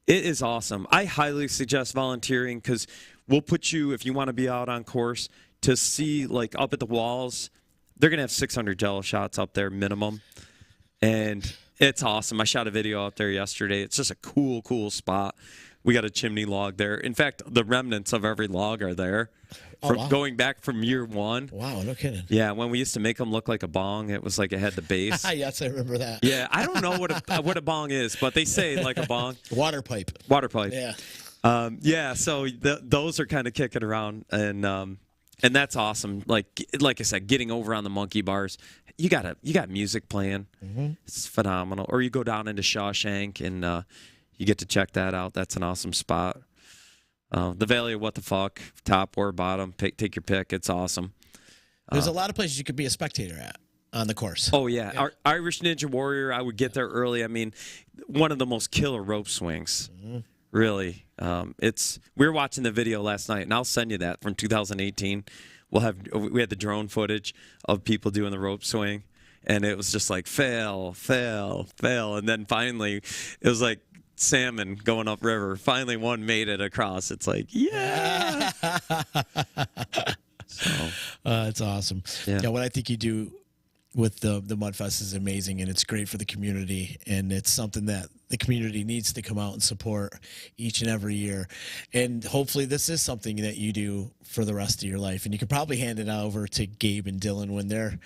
It is awesome. I highly suggest volunteering because we'll put you, if you want to be out on course, to see, like, up at the walls. They're going to have 600 Jello shots up there minimum. And it's awesome. I shot a video out there yesterday. It's just a cool, cool spot. We got a chimney log there. In fact, the remnants of every log are there. Wow. Going back from year one. Wow, no kidding. Yeah, when we used to make them look like a bong, it was like it had the base. Yes, I remember that. Yeah, I don't know what a bong is, but they say like a bong. Water pipe. Water pipe. Yeah. Yeah, so those are kind of kicking around, and that's awesome. Like I said, getting over on the monkey bars. You got music playing. Mm-hmm. It's phenomenal. Or you go down into Shawshank and you get to check that out. That's an awesome spot. The Valley of What the Fuck, top or bottom, take your pick. It's awesome. There's a lot of places you could be a spectator at on the course. Oh, yeah. Our Irish Ninja Warrior, I would get there early. I mean, one of the most killer rope swings, really. We were watching the video last night, and I'll send you that from 2018. We had the drone footage of people doing the rope swing, and it was just like fail, fail, fail. And then finally, it was like salmon going upriver. Finally, one made it across. It's like, yeah. It's awesome. Yeah, what I think you do with the Mudfest is amazing, and it's great for the community, and it's something that the community needs to come out and support each and every year. And hopefully this is something that you do for the rest of your life, and you can probably hand it over to Gabe and Dylan when they're,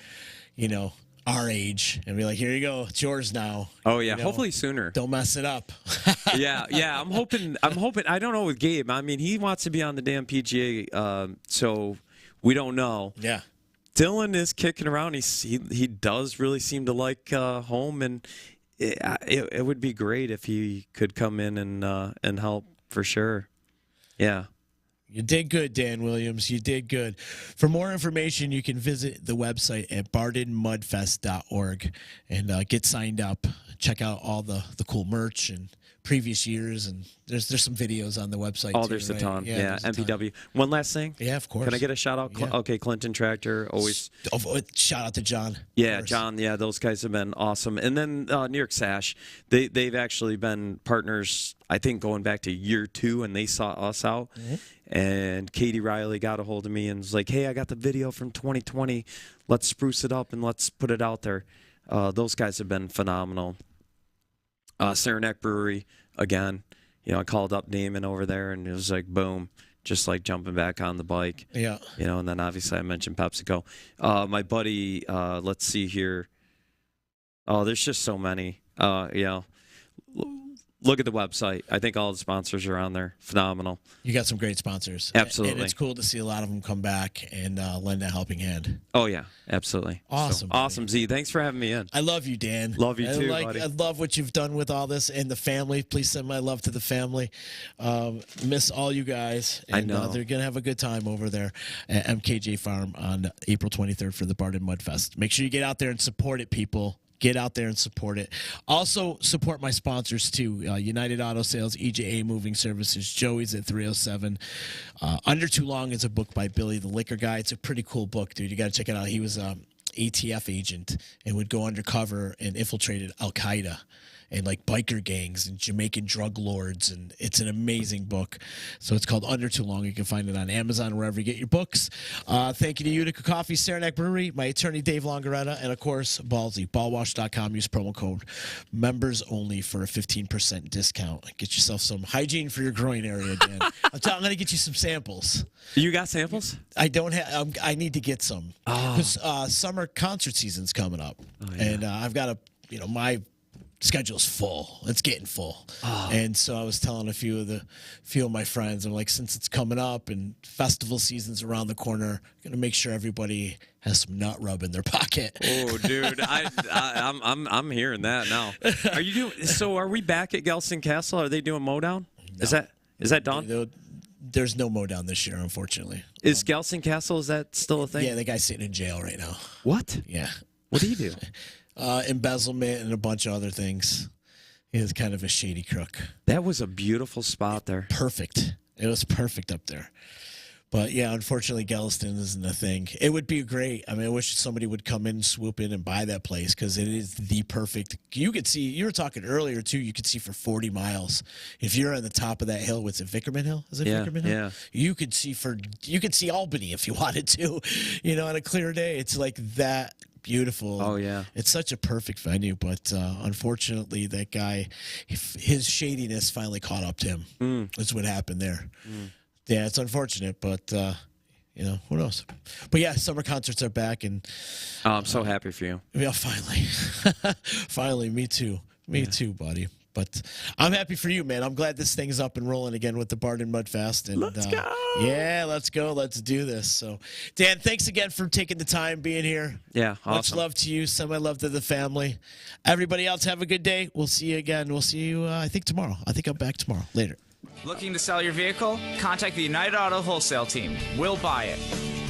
our age, and be like, here you go, it's yours now. Oh yeah, hopefully sooner. Don't mess it up. yeah. I'm hoping. I don't know with Gabe. I mean, he wants to be on the damn PGA, so we don't know. Yeah. Dylan is kicking around. He does really seem to like home, and it would be great if he could come in and help for sure. Yeah. You did good, Dan Williams. You did good. For more information, you can visit the website at bardenmudfest.org and get signed up. Check out all the cool merch and previous years, and there's some videos on the website. Oh, there's a ton. Yeah, MPW. One last thing. Yeah, of course. Can I get a shout out? Yeah. Okay, Clinton Tractor always. Shout out to John. Yeah, John. Yeah, those guys have been awesome. And then New York Sash, they've actually been partners, I think, going back to year 2, and they saw us out. Mm-hmm. And Katie Riley got a hold of me and was like, "Hey, I got the video from 2020. Let's spruce it up and let's put it out there." Those guys have been phenomenal. Saranac Brewery, again, I called up Damon over there, and it was like, boom, just like jumping back on the bike. Yeah. And then obviously I mentioned PepsiCo. My buddy, let's see here. Oh, there's just so many. Look at the website. I think all the sponsors are on there. Phenomenal. You got some great sponsors. Absolutely. And it's cool to see a lot of them come back and lend a helping hand. Oh, yeah. Absolutely. Awesome. So, awesome, Z. Thanks for having me in. I love you, Dan. Love you too, buddy. I love what you've done with all this and the family. Please send my love to the family. Miss all you guys. And, I know. They're going to have a good time over there at MKJ Farm on April 23rd for the Barden Mudfest. Make sure you get out there and support it, people. Get out there and support it. Also, support my sponsors, too. United Auto Sales, EJA Moving Services, Joey's at 307. Under Too Long is a book by Billy the Liquor Guy. It's a pretty cool book, dude. You got to check it out. He was an ATF agent and would go undercover and infiltrated Al-Qaeda and like biker gangs and Jamaican drug lords, and it's an amazing book. So it's called Under Too Long. You can find it on Amazon, wherever you get your books. Thank you to Utica Coffee, Saranac Brewery, my attorney Dave Longaretta, and of course Ballsy. Ballwash.com. Use promo code members only for a 15% discount. Get yourself some hygiene for your groin area, Dan. I'm going to get you some samples. You got samples? I don't have. I need to get some because summer concert season's coming up, and I've got my schedule's full. It's getting full. And so I was telling a few of my friends, I'm like, since it's coming up and festival season's around the corner, I'm gonna make sure everybody has some nut rub in their pocket. Oh, dude, I'm hearing that now. Are we back at Gelston Castle? Are they doing Mowdown? No. Is that done? There's no Mowdown this year, unfortunately. Is Gelston Castle, is that still a thing? Yeah, the guy's sitting in jail right now. What? Yeah. What did he do? Embezzlement and a bunch of other things. He was kind of a shady crook. That was a beautiful spot there. Perfect. It was perfect up there. But yeah, unfortunately, Galveston isn't a thing. It would be great. I mean, I wish somebody would come in, swoop in, and buy that place because it is the perfect. You could see. You were talking earlier too. You could see for 40 miles. If you're on the top of that hill, what's it, Vickerman Hill? Is it Vickerman Hill? Yeah. You could see Albany if you wanted to. On a clear day, it's like that. Beautiful. Oh, yeah. It's such a perfect venue, but unfortunately, that guy, his shadiness finally caught up to him. That's what happened there. Yeah, it's unfortunate, but who knows? But yeah, summer concerts are back, and I'm so happy for you. Yeah, finally, finally, me too, buddy. But I'm happy for you, man. I'm glad this thing's up and rolling again with the Barden Mudfest. And let's go. Yeah, let's go. Let's do this. So, Dan, thanks again for taking the time being here. Yeah, awesome. Much love to you. Send my love to the family. Everybody else, have a good day. We'll see you again. We'll see you, I think, tomorrow. I think I'm back tomorrow. Later. Looking to sell your vehicle? Contact the United Auto Wholesale Team. We'll buy it.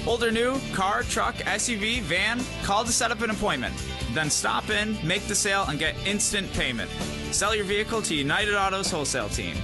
Old or new, car, truck, SUV, van, call to set up an appointment. Then stop in, make the sale, and get instant payment. Sell your vehicle to United Auto's Wholesale Team.